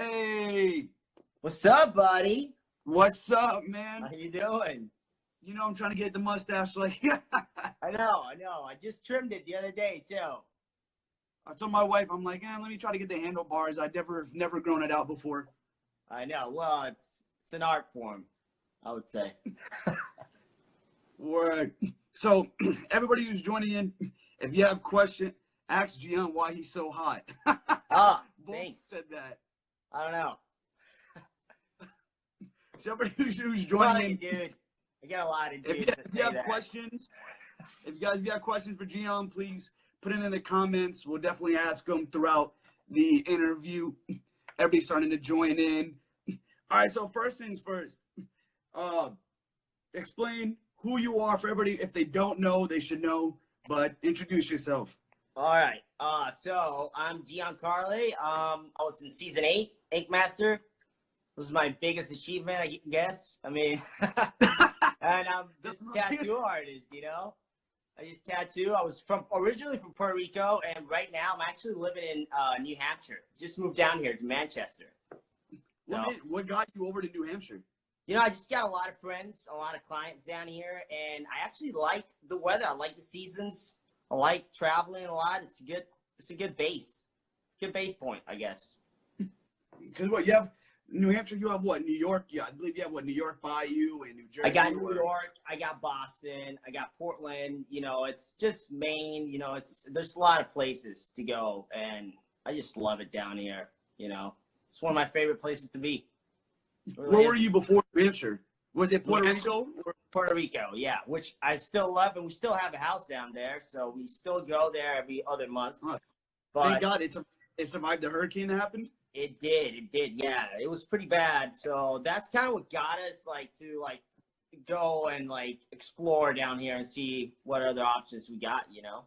Hey, What's up, buddy? what's up, man? How you doing? You know I'm trying to get the mustache like I know. I just trimmed it the other day, too. I told my wife, I'm like, let me try to get the handlebars. I'd never grown it out before. I know. Well, it's an art form, I would say. Word. So everybody who's joining in, if you have questions, ask Gian why he's so hot. Ah, Both thanks. said that. I don't know. So everybody who's joining in, Dude. I got a lot of dudes if that you say have that. questions, if you have questions for Gian, please put it in the comments. We'll definitely ask them throughout the interview. Everybody's starting to join in. All right, so first things first, explain who you are for everybody. If they don't know, they should know, but introduce yourself. All right. So I'm Gian Karle. I was in season 8, Inkmaster. This is my biggest achievement, I guess. I mean, and I'm just a tattoo artist, you know. I just tattoo. I was originally from Puerto Rico, and right now I'm actually living in New Hampshire. Just moved down here to Manchester. What got you over to New Hampshire? You know, I just got a lot of friends, a lot of clients down here, and I actually like the weather. I like the seasons. I like traveling a lot. It's a good base point, I guess. Because what you have, New Hampshire, you have what? New York? Yeah, I believe you have what? New York Bayou and New Jersey. I got New York, I got Boston, I got Portland. You know, it's just Maine. You know, there's a lot of places to go, and I just love it down here. You know, it's one of my favorite places to be. Really Where were you before New Hampshire? Was it Puerto Rico? Puerto Rico, yeah, which I still love, and we still have a house down there, so we still go there every other month. But thank God it survived the hurricane that happened. It did, yeah. It was pretty bad, so that's kind of what got us to go and explore down here and see what other options we got, you know.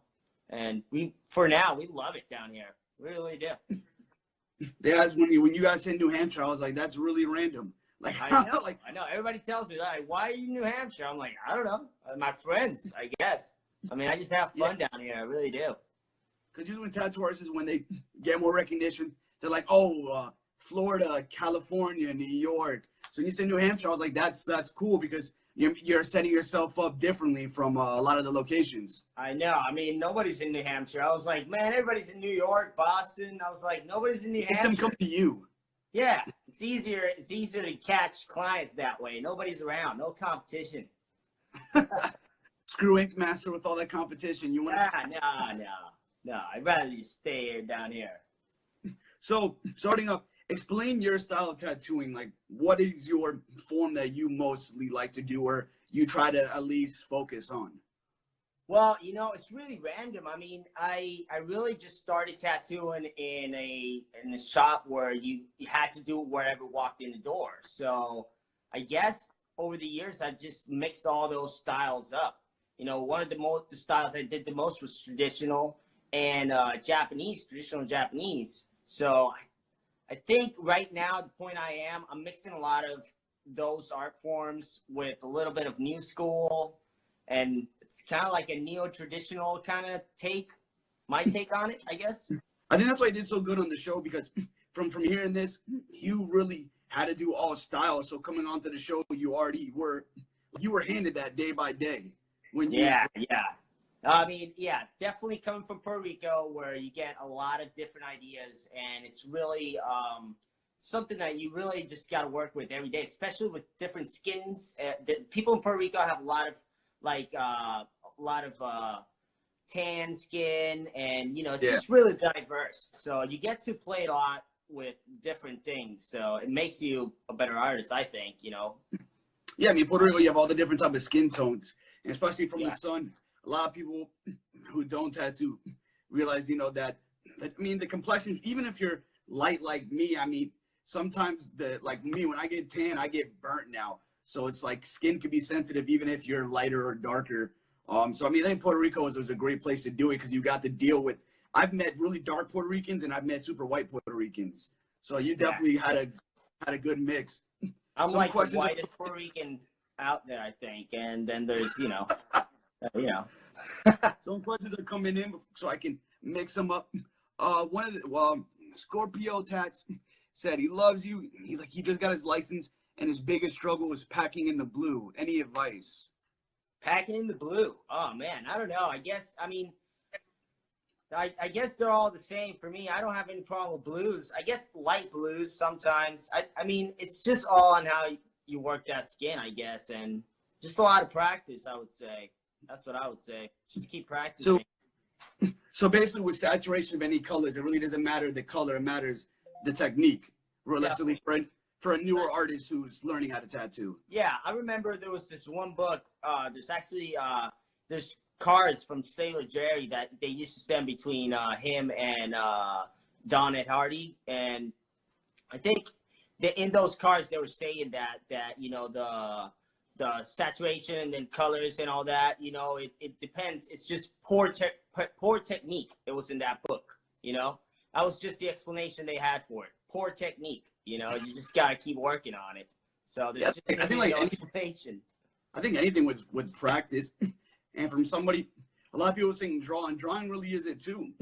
And for now we love it down here, we really do. Yeah, when you guys said New Hampshire, I was like, that's really random. Like I know, I know. Everybody tells me that. Why are you in New Hampshire? I'm like, I don't know. My friends, I guess. I mean, I just have fun down here. I really do. Because usually tattoo artists, when they get more recognition, they're like, Florida, California, New York. So when you say New Hampshire, I was like, that's cool because you're setting yourself up differently from a lot of the locations. I know. I mean, nobody's in New Hampshire. I was like, man, everybody's in New York, Boston. I was like, nobody's in New Hampshire. Let them come to you. Yeah, it's easier to catch clients that way. Nobody's around, no competition. Screw Inkmaster with all that competition. You want No. I'd rather just stay here down here. So, starting up, explain your style of tattooing. Like, what is your form that you mostly like to do or you try to at least focus on? Well, you know, it's really random. I mean, I really just started tattooing in a shop where you had to do it wherever walked in the door. So I guess over the years, I've just mixed all those styles up. You know, one of the styles I did the most was traditional and traditional Japanese. So I think right now, the point I'm mixing a lot of those art forms with a little bit of new school, and it's kind of like a neo-traditional kind of my take on it, I guess. I think that's why I did so good on the show, because from hearing this, you really had to do all styles. So coming onto the show, you were handed that day by day. Yeah. I mean, yeah, definitely coming from Puerto Rico, where you get a lot of different ideas, and it's really something that you really just got to work with every day, especially with different skins. The people in Puerto Rico have a lot of tan skin, and you know, it's just really diverse. So you get to play a lot with different things. So it makes you a better artist, I think. You know. Yeah, I mean, Puerto Rico, you have all the different type of skin tones, and especially from the sun. A lot of people who don't tattoo realize, you know, that I mean, the complexion, even if you're light like me, I mean, sometimes like me, when I get tan, I get burnt now. So it's like skin can be sensitive even if you're lighter or darker. So I mean, I think Puerto Rico was a great place to do it because you got to deal with. I've met really dark Puerto Ricans and I've met super white Puerto Ricans. So you definitely had a good mix. I'm like the whitest Puerto Rican out there, I think, and then there's Some questions are coming in so I can mix them up. One of the Scorpio tats said he loves you. He's like, he just got his license, and his biggest struggle was packing in the blue. Any advice? Packing in the blue. Oh man, I don't know. I guess they're all the same for me. I don't have any problem with blues. I guess light blues sometimes. I mean, it's just all on how you work that skin, I guess, and just a lot of practice, I would say. That's what I would say. Just keep practicing. So basically, with saturation of any colors, it really doesn't matter the color. It matters the technique. Realistically, for a newer artist who's learning how to tattoo. Yeah, I remember there was this one book. There's cards from Sailor Jerry that they used to send between him and Don Ed Hardy, and I think that in those cards they were saying that the saturation and colors and all that, it depends. It's just poor technique. It was in that book, that was just the explanation they had for it. Poor technique. You just gotta keep working on it. So there's I think like no explanation. I think anything with practice, and from somebody, a lot of people saying drawing really is it too,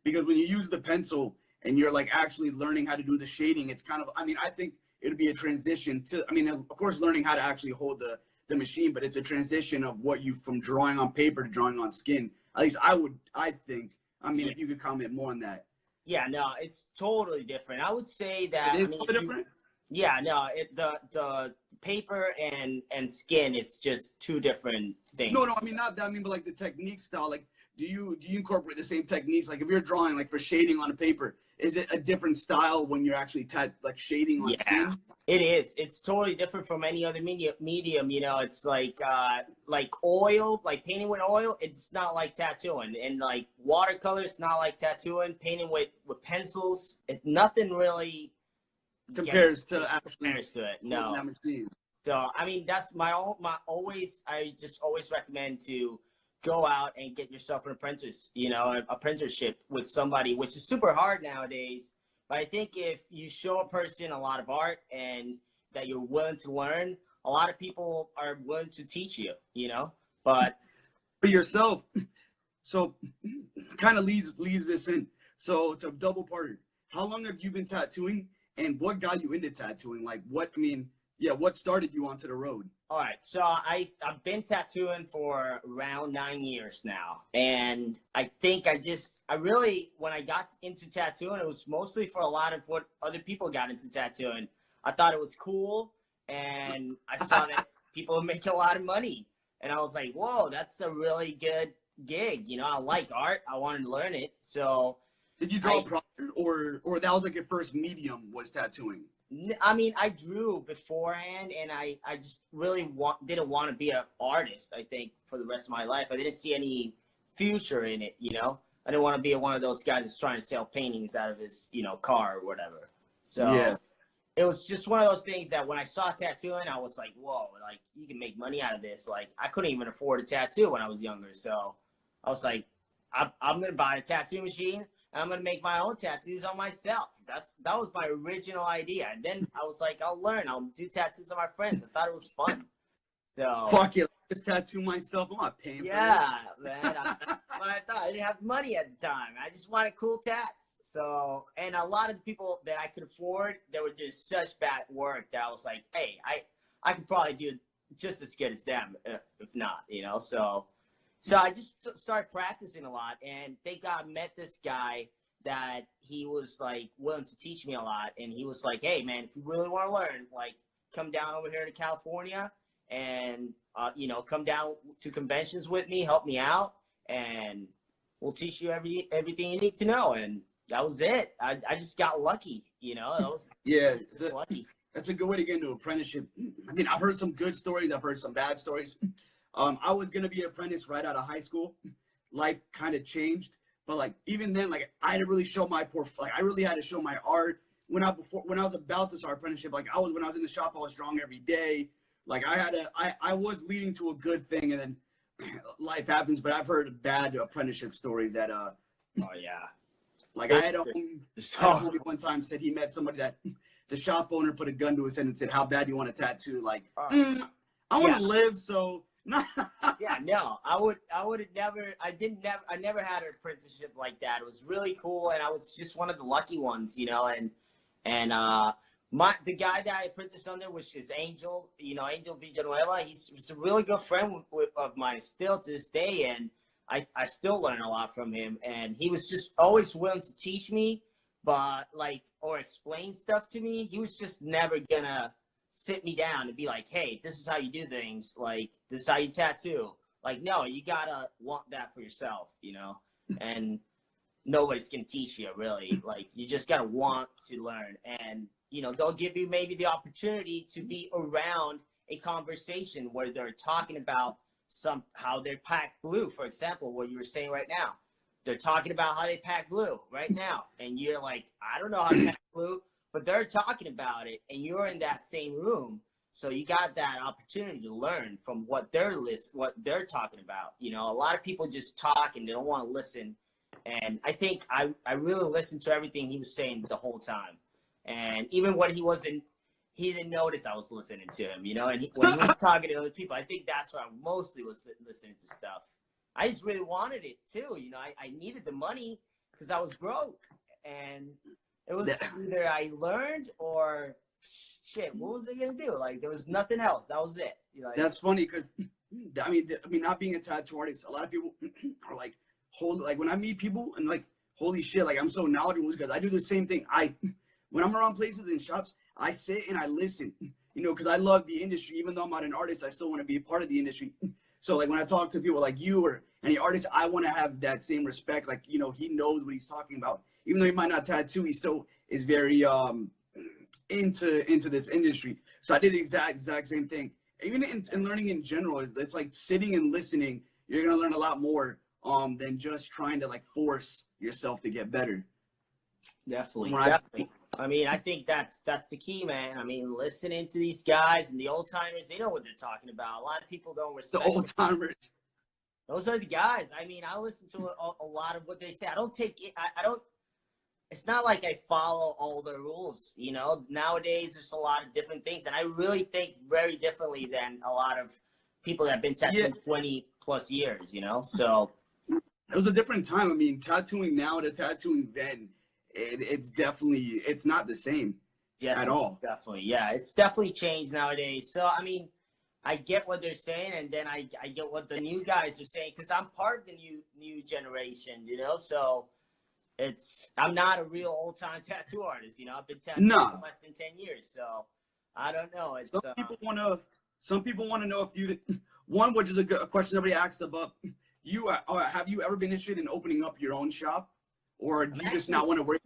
because when you use the pencil and you're like actually learning how to do the shading, it's kind of, I think it'd be a transition to, of course, learning how to actually hold the machine, but it's a transition of what you, from drawing on paper to drawing on skin. At least I think, if you could comment more on that. Yeah, no, it's totally different. I would say that it is totally different. Yeah, no, the paper and skin is just two different things. No, not that. But like the technique style. Like, do you incorporate the same techniques? Like, if you're drawing like for shading on a paper, is it a different style when you're actually shading on skin? It is. It's totally different from any other medium. It's like oil, like painting with oil. It's not like tattooing, and like watercolors, not like tattooing. Painting with pencils, nothing really compares to it. No. So that's I just always recommend to go out and get yourself an apprenticeship with somebody, which is super hard nowadays. But I think if you show a person a lot of art and that you're willing to learn, a lot of people are willing to teach you, But for yourself, so kind of leads this in. So it's a double parter. How long have you been tattooing, and what got you into tattooing? Like, what started you onto the road? All right, so I've been tattooing for around 9 years now, and I think when I got into tattooing, it was mostly for a lot of what other people got into tattooing. I thought it was cool, and I saw that people were making a lot of money, and I was like, whoa, that's a really good gig. I like art. I wanted to learn it. So did you draw prior, or that was like your first medium was tattooing? I drew beforehand, and I just really didn't want to be an artist, I think, for the rest of my life. I didn't see any future in it, I didn't want to be one of those guys that's trying to sell paintings out of his, car or whatever. So yeah. It was just one of those things that when I saw tattooing, I was like, whoa, like, you can make money out of this. Like, I couldn't even afford a tattoo when I was younger. So I was like, I'm going to buy a tattoo machine, and I'm going to make my own tattoos on myself. That was my original idea. And then I was like, I'll do tattoos on my friends. I thought it was fun. So fuck it, just tattoo myself. I'm not paying for it. Yeah, man. But I thought I didn't have money at the time. I just wanted cool tats. So, and a lot of the people that I could afford, they were just such bad work that I was like, hey, I could probably do just as good as them, if not, So I just started practicing a lot, and thank God I met this guy that he was like willing to teach me a lot. And he was like, hey man, if you really want to learn, like, come down over here to California and, come down to conventions with me, help me out, and we'll teach you everything you need to know. And that was it. I just got lucky, lucky. That's a good way to get into apprenticeship. I've heard some good stories. I've heard some bad stories. I was going to be an apprentice right out of high school. Life kind of changed. But like, even then, like, I had to really show my I really had to show my art when I was about to start apprenticeship. Like, when I was in the shop, I was drawing every day. Like, I was leading to a good thing, and then life happens. But I've heard bad apprenticeship stories that, oh yeah. Like, I had a homie one time said he met somebody that the shop owner put a gun to his head and said, how bad do you want a tattoo? Like, I want to live, so. Yeah, no, I never had an apprenticeship like that. It was really cool, and I was just one of the lucky ones, And the guy that I apprenticed under, which is Angel, Angel Villanueva. He's a really good friend of mine still to this day, and I still learn a lot from him. And he was just always willing to teach me, but or explain stuff to me. He was just never gonna sit me down and be like, "Hey, this is how you do things. Like, this is how you tattoo." Like, no, you gotta want that for yourself, and nobody's gonna teach you really. Like, you just gotta want to learn, and they'll give you maybe the opportunity to be around a conversation where they're talking about how they pack glue, for example, what you were saying right now. They're talking about how they pack glue right now, and you're like, I don't know how to pack glue, but they're talking about it, and you're in that same room, so you got that opportunity to learn from what they're talking about. A lot of people just talk and they don't want to listen, and I think I really listened to everything he was saying the whole time. And even when he didn't notice I was listening to him, and when he was talking to other people, I think that's where I mostly was listening to stuff. I just really wanted it too. I needed the money because I was broke, and it was either I learned or shit, what was I going to do? Like, there was nothing else. That was it. That's funny because, I mean, not being a tattoo artist, a lot of people are like, when I meet people and like, holy shit, like I'm so knowledgeable because I do the same thing. When I'm around places and shops, I sit and I listen, because I love the industry. Even though I'm not an artist, I still want to be a part of the industry. So like when I talk to people like you or any artist, I want to have that same respect. Like, he knows what he's talking about. Even though he might not tattoo, he still is very into this industry. So I did the exact same thing. Even in learning in general, it's like sitting and listening. You're gonna learn a lot more than just trying to like force yourself to get better. Definitely. I mean, I think that's the key, man. I mean, listening to these guys and the old timers, they know what they're talking about. A lot of people don't respect the old timers. Those are the guys. I mean, I listen to a lot of what they say. I don't take it. I don't. It's not like I follow all the rules. Nowadays there's a lot of different things, and I really think very differently than a lot of people that have been tattooing 20 plus years. So it was a different time. I mean, tattooing now to tattooing then. It's not the same at all. Definitely. Yeah, it's definitely changed nowadays. So, I mean, I get what they're saying, and then I get what the new guys are saying, because I'm part of the new generation, so I'm not a real old-time tattoo artist, I've been tattooing for less than 10 years, so I don't know. Some people want to know if one, which is a question nobody asked about, have you ever been interested in opening up your own shop? Or do you just not want to work?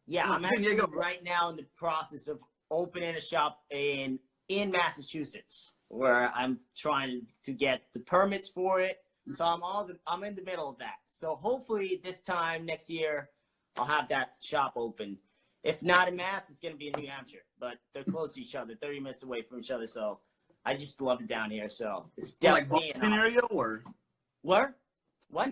Yeah, I'm actually right now in the process of opening a shop in Massachusetts, where I'm trying to get the permits for it. So I'm in the middle of that. So hopefully this time next year, I'll have that shop open. If not in Mass, it's going to be in New Hampshire. But they're close to each other, 30 minutes away from each other. So I just love it down here. So it's definitely like Boston area or where? What?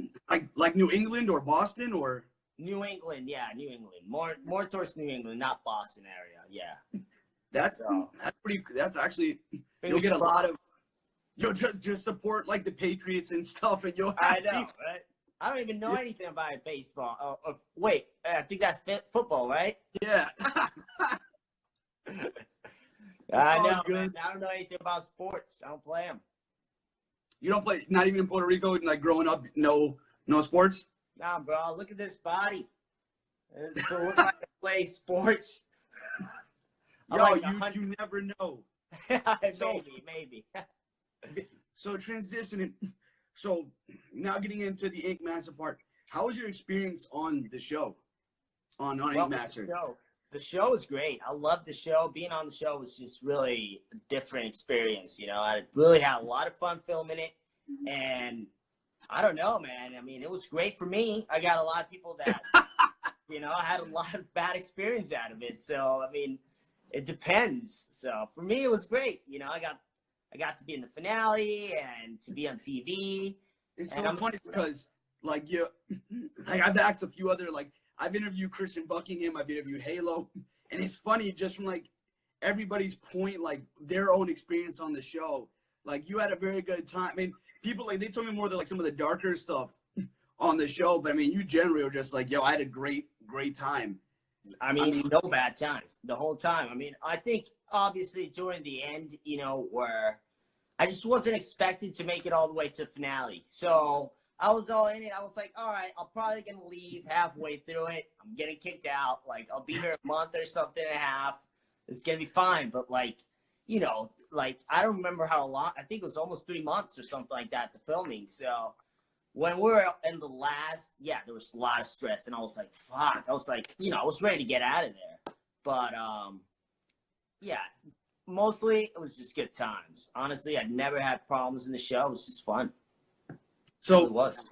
Like New England or Boston or New England, yeah, New England. More towards New England, not Boston area. Yeah. That's actually you'll get a lot of just support like the Patriots and stuff, and I know, right? I don't even know anything about baseball. Wait, I think that's football, right? Yeah. I know, man. I don't know anything about sports. I don't play them. You don't play, not even in Puerto Rico, and like growing up, no sports? Nah, bro. Look at this body. So look like I play sports. You never know. Maybe. So transitioning. So now getting into the Inkmaster part. How was your experience on the show? On Inkmaster? The show was great. I loved the show. Being on the show was just really a different experience. I really had a lot of fun filming it, and I don't know, man. I mean, it was great for me. I got a lot of people that, I had a lot of bad experience out of it. So, I mean, it depends. So for me, it was great. I got to be in the finale and to be on TV. It's so funny because, I've asked a few other, I've interviewed Christian Buckingham, I've interviewed Halo, and it's funny just from, everybody's point, their own experience on the show. You had a very good time. I mean, people, they told me more than, some of the darker stuff on the show, but, I mean, you generally were just yo, I had a great time. I mean, no bad times the whole time. I mean, I think obviously during the end, you know, where I just wasn't expected to make it all the way to the finale. So I was all in it. I was like, all right, I'm probably going to leave halfway through it. I'm getting kicked out. Like, I'll be here a month or something and a half. It's going to be fine. But, like, you know, like, I don't remember how long. I think it was almost 3 months or something like that, the filming. So when we were in the last, there was a lot of stress. And I was like, fuck. I was like, you know, I was ready to get out of there. But, yeah, mostly it was just good times. Honestly, I never had problems in the show. It was just fun. So it was.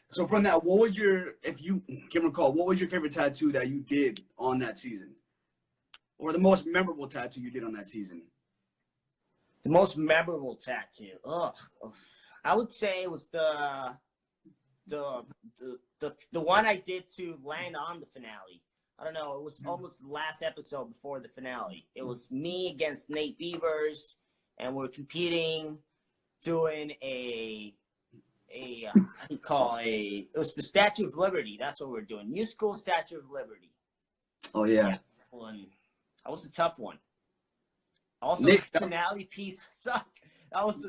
So from that, what was your, if you can recall, what was your favorite tattoo that you did on that season? Or the most memorable tattoo you did on that season? The most memorable tattoo. I would say it was the one I did to land on the finale. I don't know. It was almost the last episode before the finale. It was me against Nate Beavers, and we're competing, doing it was the Statue of Liberty. That's what we're doing. Musical Statue of Liberty. Oh, yeah. That was a tough one. Also, Nick, the finale piece sucked. That was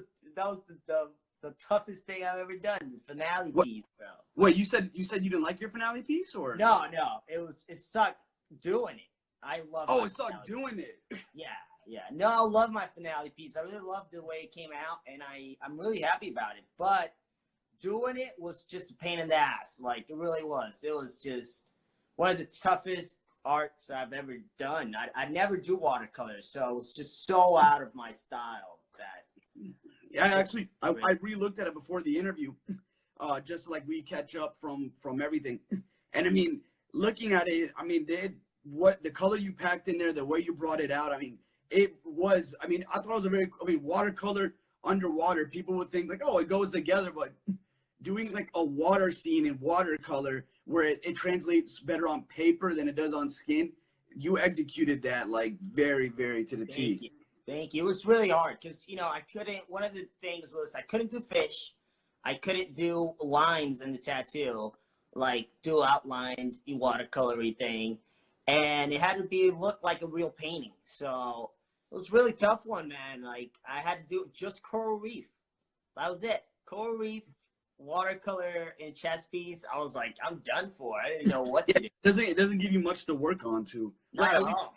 the toughest thing I've ever done. The finale piece, bro. Wait, you said you didn't like your finale piece, or no? It sucked doing it. I love. Oh, it sucked doing it. Yeah. No, I love my finale piece. I really loved the way it came out, and I'm really happy about it. But doing it was just a pain in the ass. Like, it really was. It was just one of the toughest arts I've ever done. I never do watercolors, so it was just so out of my style that. Yeah, actually, I re-looked at it before the interview, just so, like, we catch up from everything. And I mean, looking at it, I mean, what the color you packed in there, the way you brought it out, I mean, I thought it was watercolor underwater. People would think like, oh, it goes together, but doing like a water scene in watercolor where it translates better on paper than it does on skin, you executed that like very, very to the T. Thank you. It was really hard because, you know, one of the things was I couldn't do fish. I couldn't do lines in the tattoo, like do outlined watercolory thing. And it had to look like a real painting. So it was a really tough one, man. Like, I had to do just coral reef. That was it. Coral reef, watercolor, and chest piece. I was like, I'm done for. I didn't know what to do. It doesn't give you much to work on, too. Not at all.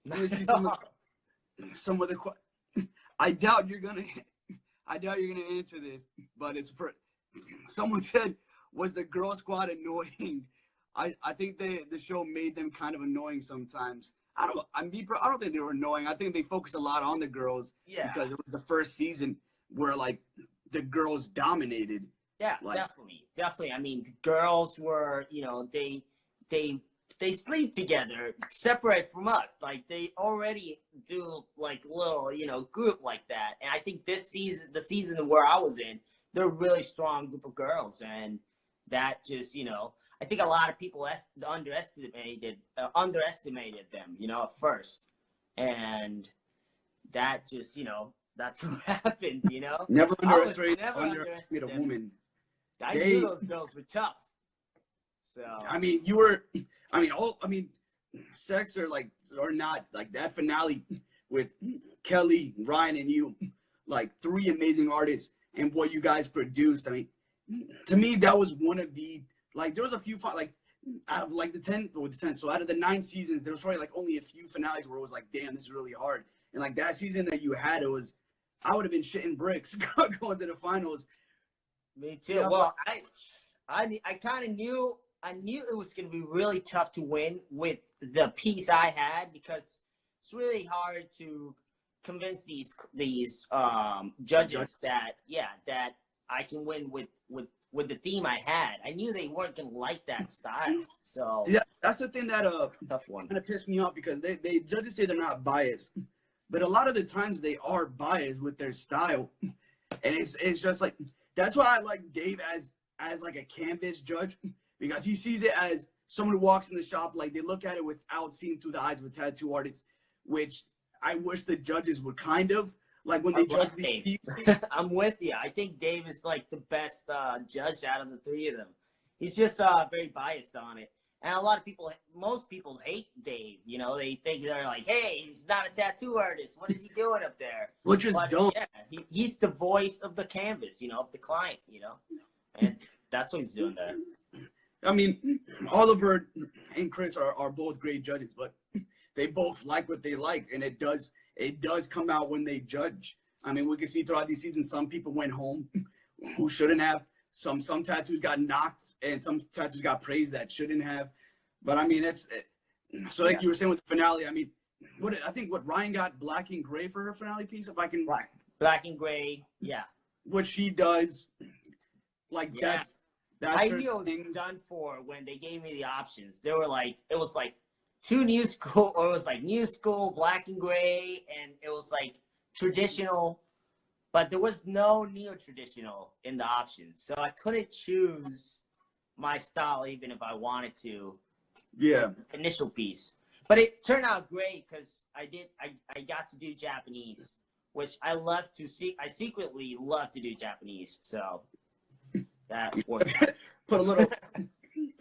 Let me see some of the. I doubt you're gonna answer this, but someone said, was the girl squad annoying? I think the show made them kind of annoying sometimes. I don't think they were annoying. I think they focused a lot on the girls because it was the first season where like the girls dominated. Yeah, like, definitely. I mean, the girls were, you know, they sleep together, separate from us. Like, they already do like little, you know, group like that. And I think this season, the season where I was in, they're a really strong group of girls, and that just, you know, I think a lot of people underestimated them, you know, at first. And that just, you know, that's what happened, you know? Never underestimate a woman. I knew those girls were tough. So I mean, sex or not, like that finale with Kelly, Ryan, and you, like 3 amazing artists, and what you guys produced. I mean, to me, that was one of the, like, there was a few, like, out of like the 10, so out of the 9 seasons, there was probably like only a few finales where it was like, damn, this is really hard. And like that season that you had, I would have been shitting bricks going to the finals. Me too. Yeah, well, I kind of knew it was going to be really tough to win with the piece I had, because it's really hard to convince these judges that I can win with the theme I had. I knew they weren't going to like that style. So yeah, that's the thing that tough one. kind of pissed me off, because they judges say they're not biased, but a lot of the times they are biased with their style, and it's just like, that's why I like Dave as like a canvas judge, because he sees it as someone who walks in the shop, like they look at it without seeing through the eyes of a tattoo artist, which I wish the judges would kind of like when they judge these people. I'm with you. I think Dave is like the best judge out of the 3 of them. He's just very biased on it. And a lot of people, most people hate Dave. You know, they think they're like, hey, he's not a tattoo artist. What is he doing up there? Which is dumb. Yeah, he's the voice of the canvas, you know, of the client, you know, and that's what he's doing there. I mean, Oliver and Chris are both great judges, but they both like what they like, and it does come out when they judge. I mean, we can see throughout these seasons, some people went home who shouldn't have. Some tattoos got knocked, and some tattoos got praised that shouldn't have. But I mean, so like you were saying with the finale. I mean, I think Ryan got black and gray for her finale piece. If I can, right, black and gray, yeah. What she does, like that's I knew it was done for when they gave me the options. They were like, it was like two new school, or it was like new school, black and gray, and it was like traditional. But there was no neo-traditional in the options. So I couldn't choose my style even if I wanted to. Yeah. Initial piece. But it turned out great because I got to do Japanese, which I secretly love to do Japanese. So that worked. Put a little,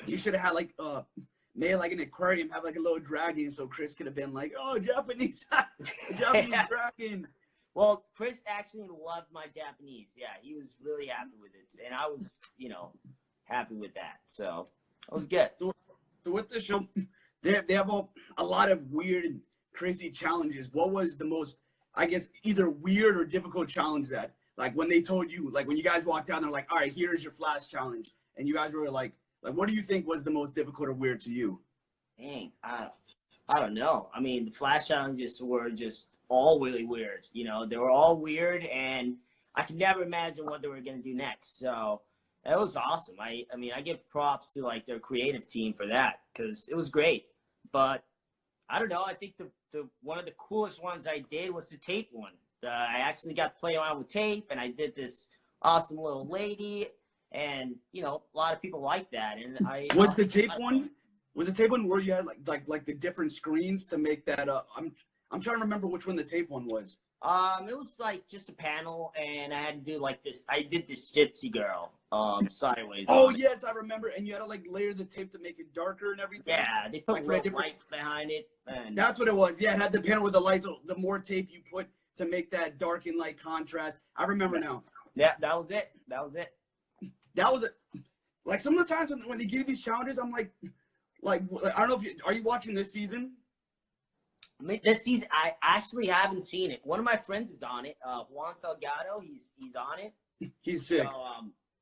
you should have had like, made like an aquarium, have like a little dragon so Chris could have been like, oh, Japanese, Japanese dragon. Well, Chris actually loved my Japanese. Yeah, he was really happy with it. And I was, you know, happy with that. So it was good. So with the show, they have a lot of weird and crazy challenges. What was the most, I guess, either weird or difficult challenge that, like when they told you, like when you guys walked out, they're like, all right, here's your flash challenge. And you guys were like, what do you think was the most difficult or weird to you? Dang, I don't know. I mean, the flash challenges were just all really weird. You know, they were all weird, and I could never imagine what they were going to do next. So it was awesome. I mean, I give props to like their creative team for that because it was great. But I don't know. I think the one of the coolest ones I did was the tape one. I actually got to play around with tape, and I did this awesome little lady, and you know, a lot of people like that. And was the tape one? Was the tape one where you had like the different screens to make that? I'm trying to remember which one the tape one was. It was like just a panel, and I had to do like this. I did this gypsy girl, sideways. Oh yes, I remember. And you had to like layer the tape to make it darker and everything. Yeah, they put like lights behind it. And that's what it was. Yeah, it had the panel with the lights. So the more tape you put to make that dark and light contrast. I remember now. Yeah, that was it. That was it. Like some of the times when they give you these challenges, I'm like I don't know if are you watching this season? I mean, this season, I actually haven't seen it. One of my friends is on it. Juan Salgado, he's on it. He's sick. So,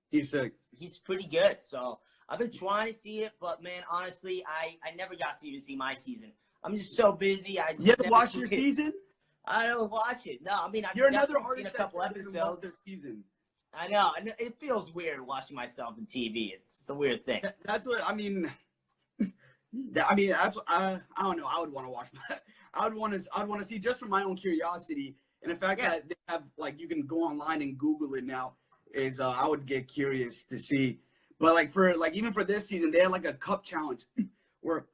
he's sick. He's pretty good. So I've been trying to see it, but man, honestly, I never got to even see my season. I'm just so busy. You haven't watched your season? I don't watch it. No, I mean, I've You're another artist seen a couple episodes. This season. I know. It feels weird watching myself on TV. It's a weird thing. That's what I mean. I mean, that's I don't know. I would want to watch. I'd want to see just for my own curiosity, and the fact that they have like you can go online and Google it now is I would get curious to see. But like even for this season, they had like a cup challenge where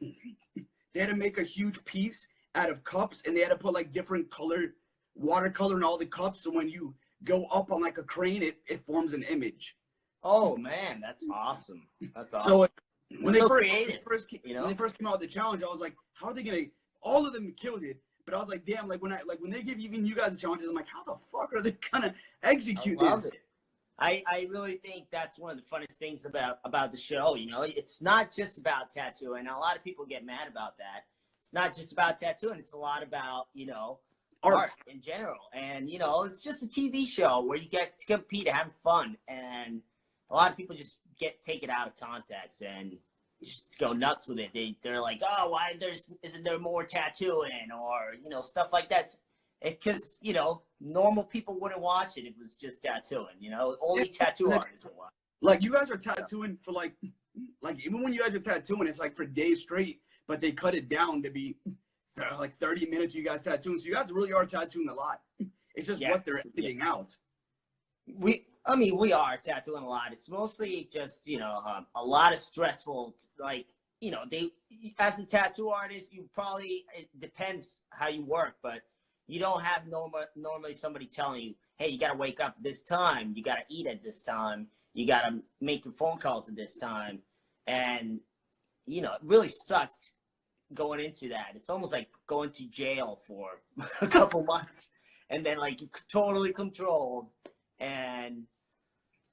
they had to make a huge piece out of cups, and they had to put like different colored watercolor in all the cups. So when you go up on like a crane, it forms an image. Oh man, that's awesome. That's awesome. So when they first came out with the challenge, I was like, how are they gonna? All of them killed it, but I was like, damn, like when they give even you guys the challenges, I'm like, how the fuck are they gonna execute this? I really think that's one of the funnest things about the show. You know, it's not just about tattooing. A lot of people get mad about that. It's not just about tattooing. It's a lot about, you know, art in general. And, you know, it's just a TV show where you get to compete and have fun. And a lot of people just take it out of context and just go nuts with it. They're like, oh, why isn't there more tattooing or, you know, stuff like that. Because, you know, normal people wouldn't watch it if it was just tattooing, you know, only tattoo artists would watch. Like you guys are tattooing for like even when you guys are tattooing, it's like for days straight, but they cut it down to be like 30 minutes you guys tattooing. So you guys really are tattooing a lot. It's just what they're editing out. We are tattooing a lot. It's mostly just, you know, a lot of stressful, like, you know, as a tattoo artist, it depends how you work, but you don't have normally somebody telling you, hey, you got to wake up at this time. You got to eat at this time. You got to make your phone calls at this time. And, you know, it really sucks going into that. It's almost like going to jail for a couple months, and then like you're totally controlled, and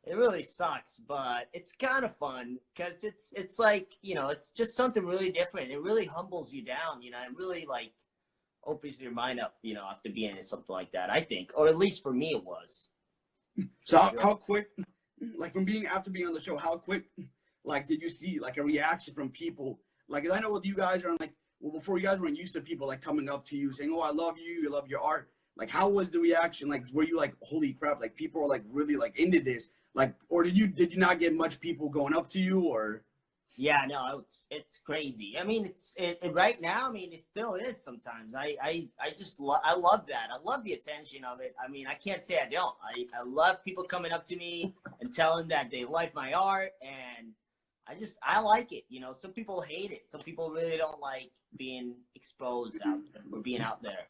it really sucks, but it's kind of fun because it's like, you know, it's just something really different. It really humbles you down, you know, and really like opens your mind up, you know, after being in something like that, I think, or at least for me it was. So how quick, like from after being on the show, how quick, like, did you see like a reaction from people? Like, 'cause I know with you guys are like, well, before you guys weren't used to people like coming up to you saying, "Oh, I love you love your art." Like, how was the reaction? Like, were you like, "Holy crap!" Like, people are like really like into this. Like, or did you not get much people going up to you, or? Yeah, no, it's crazy. I mean, right now. I mean, it still is sometimes. I I love that. I love the attention of it. I mean, I can't say I don't. I love people coming up to me and telling that they like my art, and I like it. You know, some people hate it. Some people really don't like being exposed out there or being out there.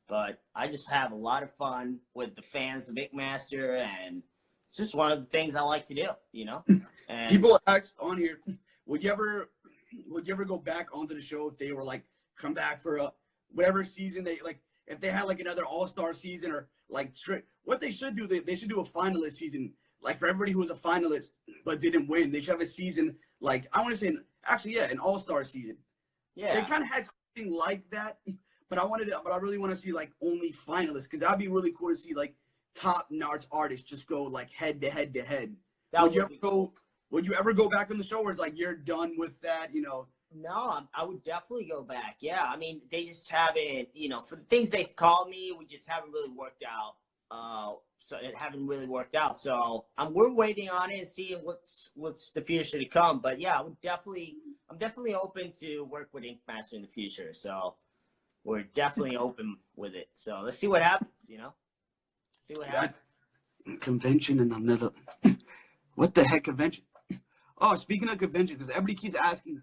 But I just have a lot of fun with the fans of Inkmaster, and it's just one of the things I like to do. You know, and People asked on here, would you ever go back onto the show if they were like come back for a whatever season they like, if they had like another all-star season, or like what they should do, they should do a finalist season, like for everybody who was a finalist but didn't win. They should have a season like, I want to say actually, yeah, an all-star season. yeah, They kind of had something like that, but I really want to see like only finalists, because that'd be really cool to see like top-notch artists just go like head to head to head. Would you ever go back on the show, where it's like you're done with that, you know? No, I would definitely go back. Yeah, I mean, they just haven't, you know, for the things they've called me, we just haven't really worked out. So it haven't really worked out. So we're waiting on it and seeing what's the future to come. But yeah, I'm definitely open to work with Inkmaster in the future. So we're definitely open with it. So let's see what happens. You know, see what happens. Convention and another. What the heck convention? Oh, speaking of convention, because everybody keeps asking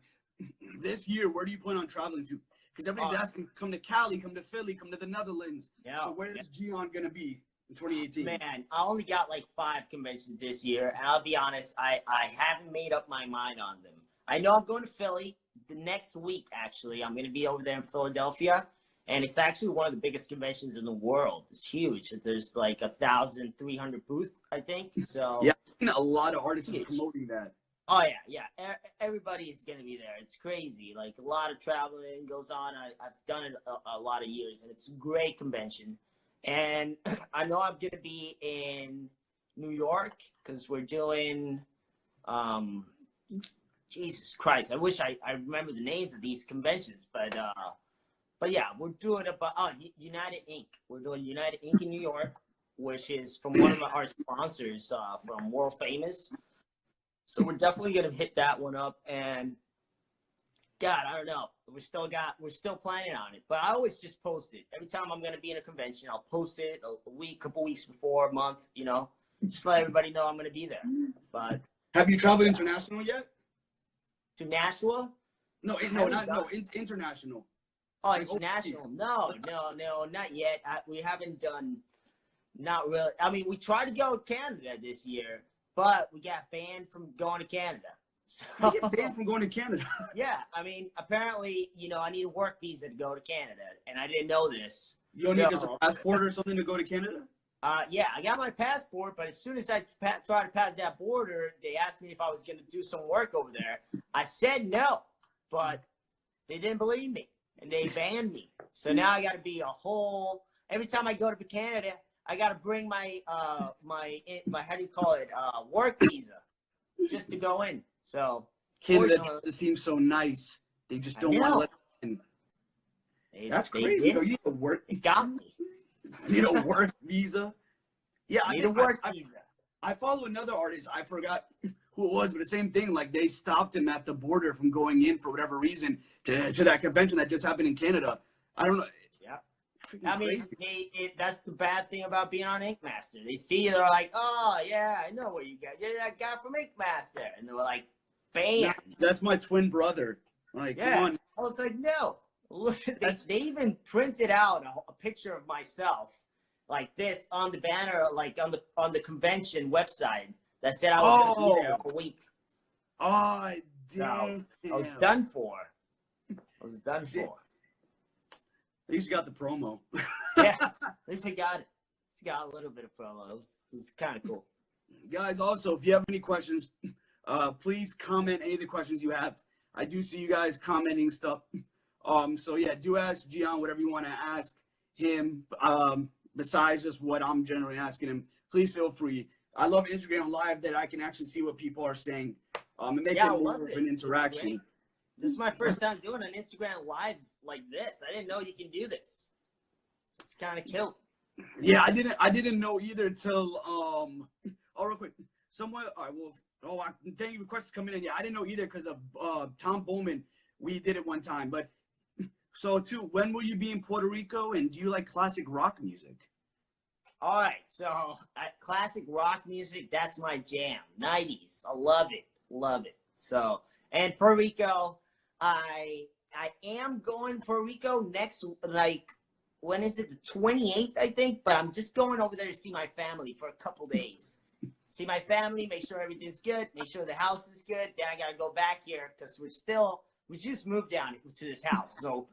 this year, where do you plan on traveling to? Because everybody's asking, come to Cali, come to Philly, come to the Netherlands. Yeah. So where's Gian gonna be in 2018? Man, I only got like 5 conventions this year, and I'll be honest, I haven't made up my mind on them. I know I'm going to Philly the next week. Actually, I'm going to be over there in Philadelphia, and it's actually one of the biggest conventions in the world. It's huge. There's like 1,300 booths, I think. So yeah, I've seen a lot of artists promoting that. Oh yeah. Everybody is going to be there. It's crazy. Like a lot of traveling goes on. I've done it a lot of years, and it's a great convention. And I know I'm going to be in New York because we're doing, Jesus Christ, I wish I remember the names of these conventions, but yeah, we're doing United Ink. We're doing United Ink in New York, which is from one of our sponsors, from World Famous. So we're definitely going to hit that one up, and God, I don't know. We're still planning on it, but I always just post it. Every time I'm going to be in a convention, I'll post it a couple weeks before, a month, you know, just let everybody know I'm going to be there. But have you traveled international yet? To Nashua? No, international. Oh, like international? No, not yet. We haven't done, not really. I mean, we tried to go to Canada this year, but we got banned from going to Canada. So, you get banned from going to Canada? Yeah, I mean, apparently, you know, I need a work visa to go to Canada, and I didn't know this. You don't need a passport or something to go to Canada? Yeah, I got my passport, but as soon as I tried to pass that border, they asked me if I was going to do some work over there. I said no, but they didn't believe me, and they banned me. So now I got to be every time I go to Canada, I got to bring my my how do you call it, work visa, just to go in. So Canada just seems so nice. They just don't want to let in. That's crazy. You need a work. It got me. You need a work visa. Yeah, I need a work visa. I follow another artist. I forgot who it was, but the same thing. Like they stopped him at the border from going in for whatever reason to that convention that just happened in Canada. I don't know. Yeah. I mean, that's the bad thing about being on Inkmaster. They see you, they're like, "Oh yeah, I know what you got. You're that guy from Inkmaster," and they were like, "Bam!" That's my twin brother. Like, yeah. Come on. I was like, "No." Look, they even printed out a picture of myself like this on the banner, like on the convention website that said I was going to be there a week. Oh, So I was done for. I was done for. At least you got the promo. Yeah, at least I got it. It's got a little bit of promo. It was kind of cool. Guys, also, if you have any questions, please comment any of the questions you have. I do see you guys commenting stuff. So yeah, do ask Gian whatever you want to ask him. Besides just what I'm generally asking him, please feel free. I love Instagram Live that I can actually see what people are saying. And make it more of an interaction. This is my first time doing an Instagram Live like this. I didn't know you can do this. It's kind of killed. Yeah, I didn't know either till oh, real quick. Someone thank you for questions coming in. Yeah, I didn't know either because of Tom Bowman. We did it one time, but so too. When will you be in Puerto Rico? And do you like classic rock music? All right, so classic rock music, that's my jam. 90s, I love it, love it. So, and Puerto Rico, I am going to Puerto Rico next, like, when is it? The 28th, I think. But I'm just going over there to see my family for a couple days. See my family, make sure everything's good, make sure the house is good. Then I gotta go back here because we just moved down to this house. So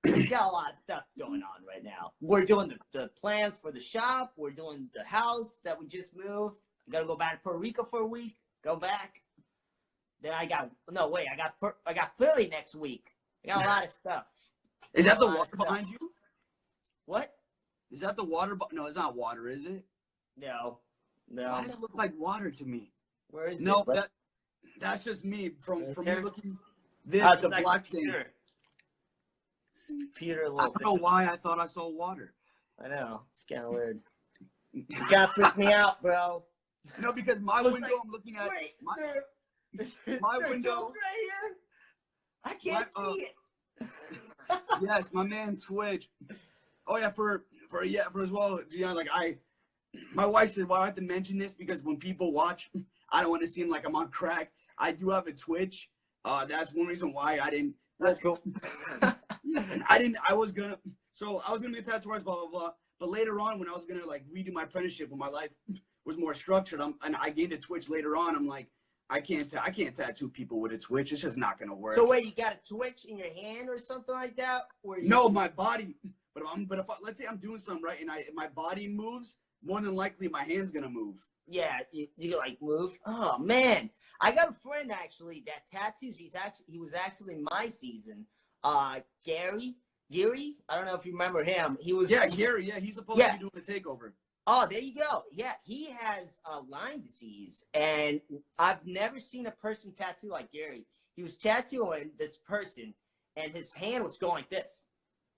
we got a lot of stuff going on right now. We're doing the plans for the shop. We're doing the house that we just moved. I gotta go back to Puerto Rico for a week. Go back. Then I got Philly next week. I got a lot of stuff. Is that the water behind you? What? Is that the water? No, it's not water, is it? No. Why does it look like water to me? Where is it? No, that's just me from me looking. This the like black thing. Peter, I don't know why I thought I saw water. I know, it's kind of weird. You gotta freak me out, bro. No, because my window, I'm looking at my window right here. I can't see it. Yes, my man Twitch. Oh yeah, for as well, Gian, like my wife said, well, I have to mention this because when people watch, I don't want to seem like I'm on crack. I do have a Twitch. That's one reason why I didn't. That's cool. I was gonna be a tattoo artist, blah blah blah. But later on, when I was gonna like redo my apprenticeship, when my life was more structured, and I gained a Twitch later on, I'm like, I can't tattoo people with a Twitch. It's just not gonna work. So wait, you got a Twitch in your hand or something like that? No, my body. But if let's say I'm doing something right, and if my body moves, more than likely my hand's gonna move. Yeah, you like move. Oh man, I got a friend actually that tattoos. He was actually in my season. Gary. I don't know if you remember him. Gary. Yeah, he's supposed to be doing a takeover. Oh, there you go. Yeah, he has Lyme disease, and I've never seen a person tattoo like Gary. He was tattooing this person, and his hand was going like this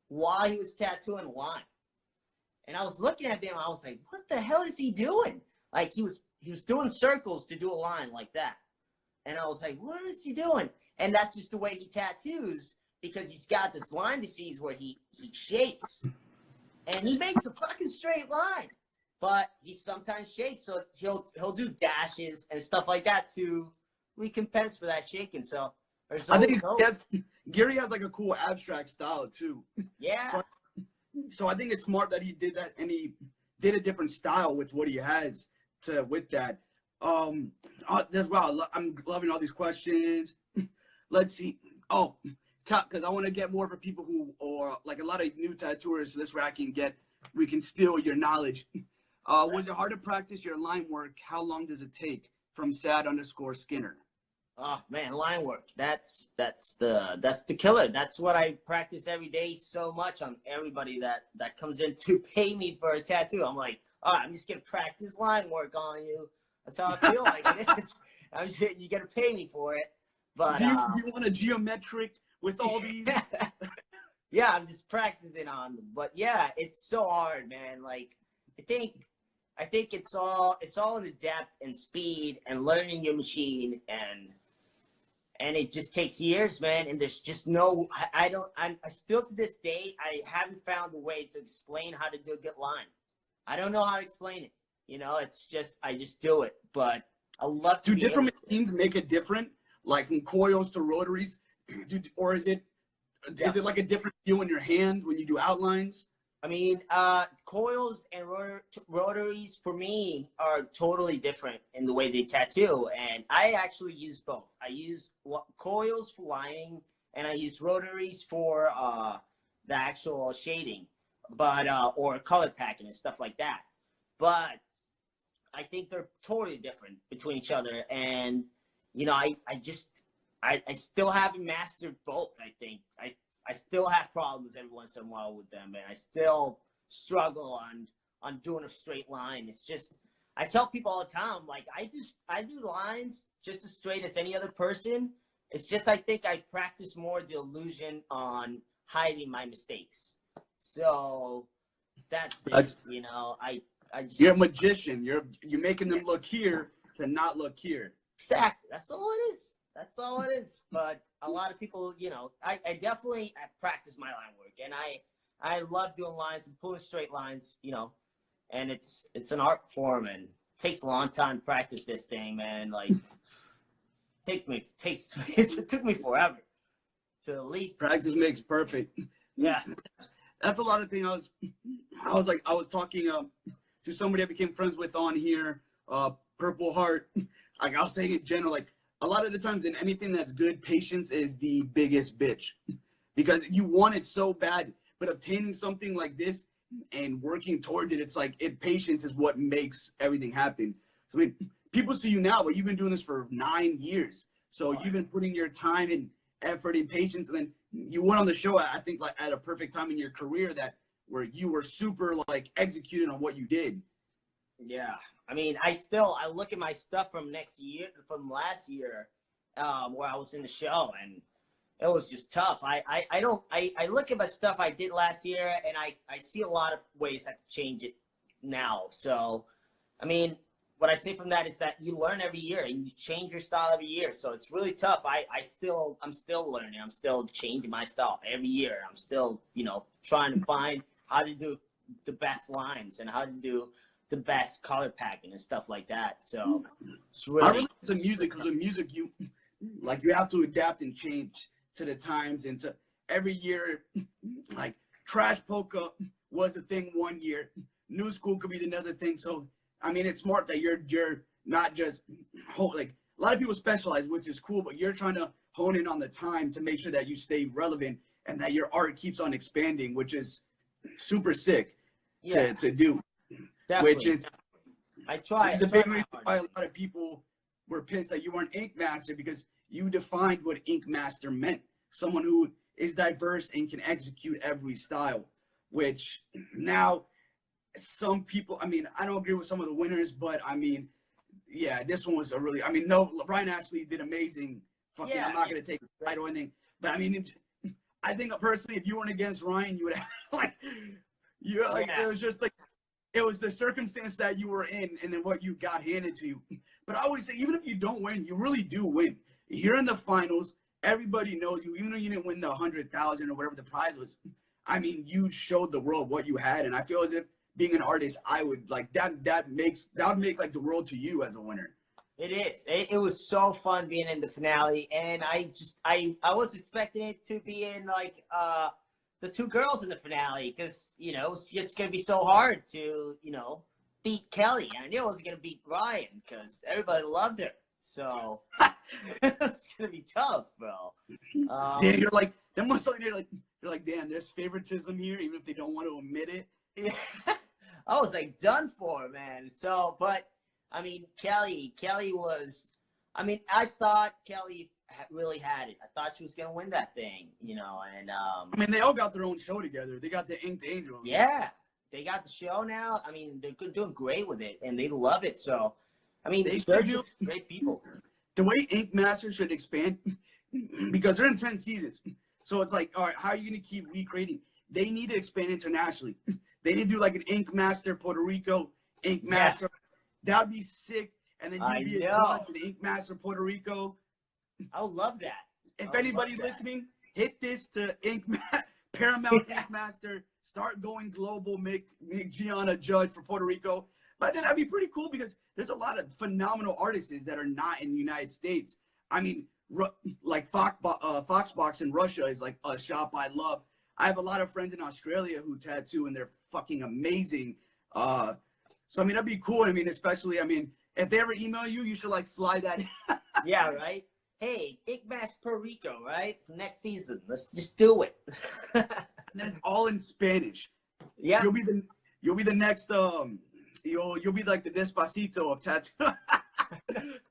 while he was tattooing Lyme. And I was looking at him, I was like, what the hell is he doing? Like, he was doing circles to do a line like that. And I was like, what is he doing? And that's just the way he tattoos, because he's got this Lyme disease where he shakes. And he makes a fucking straight line. But he sometimes shakes, so he'll do dashes and stuff like that to recompense for that shaking. So I think Gary has like a cool abstract style too. Yeah. So I think it's smart that he did that, and he did a different style with what he has with that. As well, I'm loving all these questions. Let's see. Oh, because I want to get more for people who are like a lot of new tattooers, so this way we can steal your knowledge. Was it hard to practice your line work? How long does it take? From Sad_Skinner. Oh man, line work. That's the killer. That's what I practice every day so much on everybody that comes in to pay me for a tattoo. I'm like, all right, I'm just gonna practice line work on you. That's how I feel like it is. I'm just, you gotta pay me for it. But do you want a geometric with all these? Yeah, I'm just practicing on them. But yeah, it's so hard, man. Like I think it's all in the depth and speed and learning your machine, and it just takes years, man. And there's just I still to this day, I haven't found a way to explain how to do a good line. I don't know how to explain it. You know, it's just, I just do it. But I love to. Do different machines make it different? Like from coils to rotaries? Or is it like a different feel in your hand when you do outlines? I mean, coils and rotaries for me are totally different in the way they tattoo, and I actually use both. I use coils for lining, and I use rotaries for the actual shading, but or color packing and stuff like that. But I think they're totally different between each other, and you know, I still haven't mastered both. I think I still have problems every once in a while with them, and I still struggle on doing a straight line. It's just, I tell people all the time, like I do lines just as straight as any other person. It's just I think I practice more the illusion on hiding my mistakes. So that's it. You know, I just, you're a magician. You're making them look here to not look here. exactly. That's all it is. That's all it is. But a lot of people, you know, I definitely practice my line work, and I love doing lines and pulling straight lines, you know, and it's an art form, and it takes a long time to practice this thing, man. Like, it took me forever to at least Practice makes perfect. Yeah. That's a lot of things. I was talking to somebody I became friends with on here, Purple Heart. Like I was saying in general, like a lot of the times in anything that's good, patience is the biggest bitch, because you want it so bad, but obtaining something like this and working towards it, it's like patience is what makes everything happen. So I mean, people see you now, but you've been doing this for 9 years. So you've been putting your time and effort and patience, and then you went on the show, I think, like at a perfect time in your career that where you were super like executing on what you did. Yeah. I mean, I look at my stuff from last year, where I was in the show, and it was just tough. I look at my stuff I did last year, and I see a lot of ways I could change it now. So, I mean, what I say from that is that you learn every year and you change your style every year. So it's really tough. I'm still learning. I'm still changing my style every year. I'm still, you know, trying to find how to do the best lines and how to do the best color packing and stuff like that. So it's really, I relate to music, because with music you have to adapt and change to the times, and to every year. Like trash polka was the thing one year, new school could be another thing. So I mean, it's smart that you're not just like a lot of people specialize, which is cool, but you're trying to hone in on the time to make sure that you stay relevant and that your art keeps on expanding, which is super sick to do. definitely. Which is I try. Which is a big reason why a lot of people were pissed that you weren't Inkmaster, because you defined what Inkmaster meant. Someone who is diverse and can execute every style, which now some people, I mean, I don't agree with some of the winners, but I mean, yeah, this one was a really, I mean, no, Ryan Ashley did amazing. Fucking, I'm not going to take right or anything, but I mean, I think personally, if you weren't against Ryan, you would have, like, it was just like, it was the circumstance that you were in and then what you got handed to you. But I always say, even if you don't win, you really do win. You're in the finals. Everybody knows you, even though you didn't win the 100,000 or whatever the prize was. I mean, you showed the world what you had, and I feel as if being an artist, I would like that would make like the world to you as a winner. It is. It was so fun being in the finale, and I was expecting it to be in like the two girls in the finale, because you know it's just gonna be so hard to, you know, beat Kelly. I knew I wasn't gonna beat Ryan because everybody loved her, so it's gonna be tough, bro. Yeah, you're like, that must like you're like, damn, there's favoritism here, even if they don't want to admit it. Yeah. I was like done for, man. So, but I mean, Kelly was, I mean, I thought Kelly really had it. I thought she was gonna win that thing, you know. And I mean, they all got their own show together. They got the Inked Angel. Yeah, they got the show now. I mean, they're doing great with it, and they love it. So, I mean, they're just great people. The way Inkmaster should expand, because they're in 10 seasons. So it's like, all right, how are you gonna keep recreating? They need to expand internationally. They need to do like an Inkmaster Puerto Rico, Inkmaster. Yeah. That'd be sick. And then you'd be a judge in Inkmaster Puerto Rico. I would love that. If anybody listening, hit this to Paramount Inkmaster. Start going global. Make Gian a judge for Puerto Rico. But then that'd be pretty cool, because there's a lot of phenomenal artists that are not in the United States. I mean, like Foxbox in Russia is like a shop I love. I have a lot of friends in Australia who tattoo, and they're fucking amazing. So I mean, that'd be cool. I mean, especially, I mean, if they ever email you, you should like slide that. Yeah, right. Hey, Inkmaster Puerto Rico, right? For next season, let's just do it. And then it's all in Spanish. Yeah. You'll be the next you'll be like the Despacito of tattoo.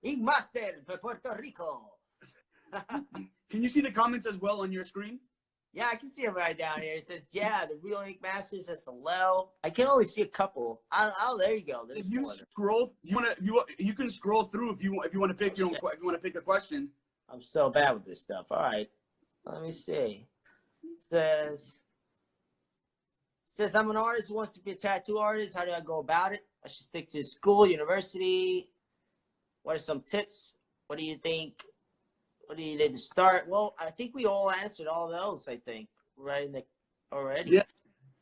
Inkmaster for Puerto Rico. Can you see the comments as well on your screen? Yeah, I can see it right down here. It says, "Yeah, the real Inkmaster says hello." I can only see a couple. Oh, there you go. There's If you one. scroll, you can scroll through if you want to pick your own. If you want to pick a question. I'm so bad with this stuff. All right, let me see. It says I'm an artist who wants to be a tattoo artist. How do I go about it? I should stick to school, university. What are some tips? What do you think? What do you need to start? Well, I think we all answered all those. I think right already. Yeah.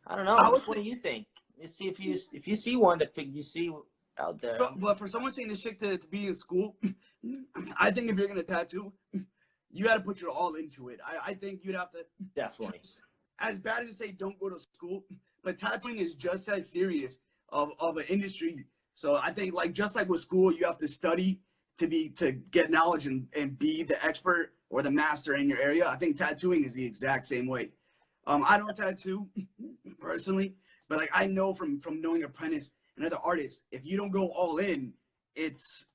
I don't know. What do you think? Let's see if you see one that you see out there. But for someone saying this shit to be in school, I think if you're gonna tattoo, you got to put your all into it. I think you'd have to Definitely. As bad as to say don't go to school, but tattooing is just as serious of an industry. So I think like just like with school, you have to study to get knowledge and be the expert or the master in your area. I think tattooing is the exact same way. I don't tattoo personally, but like I know from knowing apprentice and other artists, if you don't go all in, it's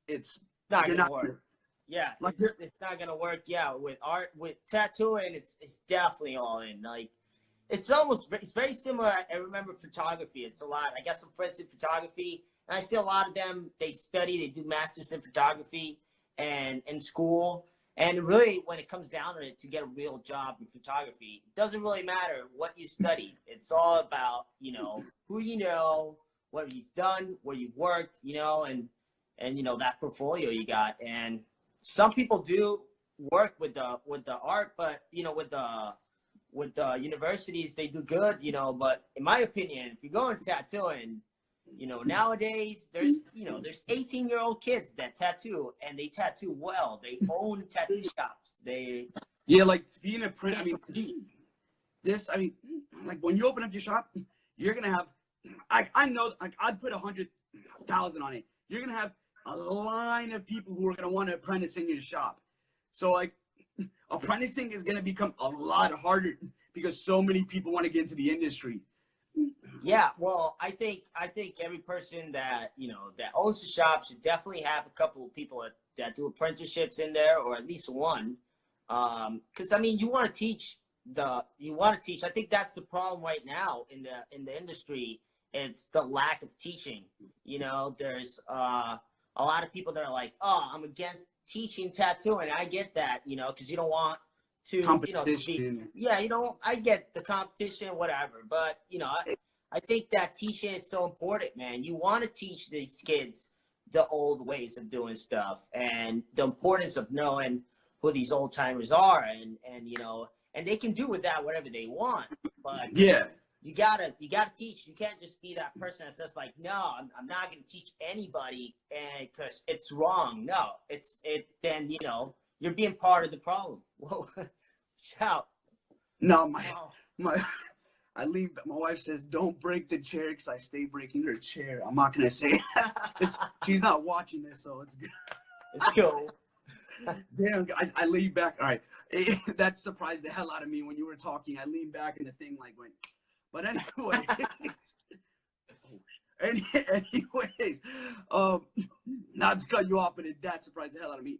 not you're gonna not work. Yeah, like it's not gonna work. Yeah, with art, with tattooing, it's definitely all in. Like it's very similar. I remember photography. It's a lot. I got some friends in photography, and I see a lot of them. They study. They do masters in photography and in school. And really, when it comes down to it, to get a real job in photography, it doesn't really matter what you studied. It's all about who you know, what you've done, where you've worked, and that portfolio you got. And some people do work with the art, but with the universities they do good, but in my opinion, if you're going tattooing, nowadays there's 18-year-old kids that tattoo, and they tattoo well. They own tattoo shops. like being a print. I mean, like when you open up your shop, you're gonna have. I know, like I'd put 100,000 on it. You're gonna have a line of people who are gonna want to apprentice in your shop. So like, apprenticing is gonna become a lot harder because so many people want to get into the industry. Yeah, well, I think every person that that owns the shop should definitely have a couple of people that do apprenticeships in there, or at least one. Because I mean, you want to teach. I think that's the problem right now in the industry. It's the lack of teaching. There's a lot of people that are like, "Oh, I'm against teaching tattooing." I get that, because you don't want to, Competition. I get the competition, whatever. But I think that teaching is so important, man. You want to teach these kids the old ways of doing stuff and the importance of knowing who these old timers are, and they can do with that whatever they want. But yeah. You gotta teach. You can't just be that person that's just like, no, I'm not gonna teach anybody, and because it's wrong. No, then you're being part of the problem. Whoa, shout. No, my my wife says don't break the chair because I stay breaking her chair. I'm not gonna say it. She's not watching this, so it's good. It's cool. Damn, guys, I lean back. All right, that surprised the hell out of me when you were talking. I leaned back and the thing like went. But anyway, anyways, not to cut you off, but that surprised the hell out of me.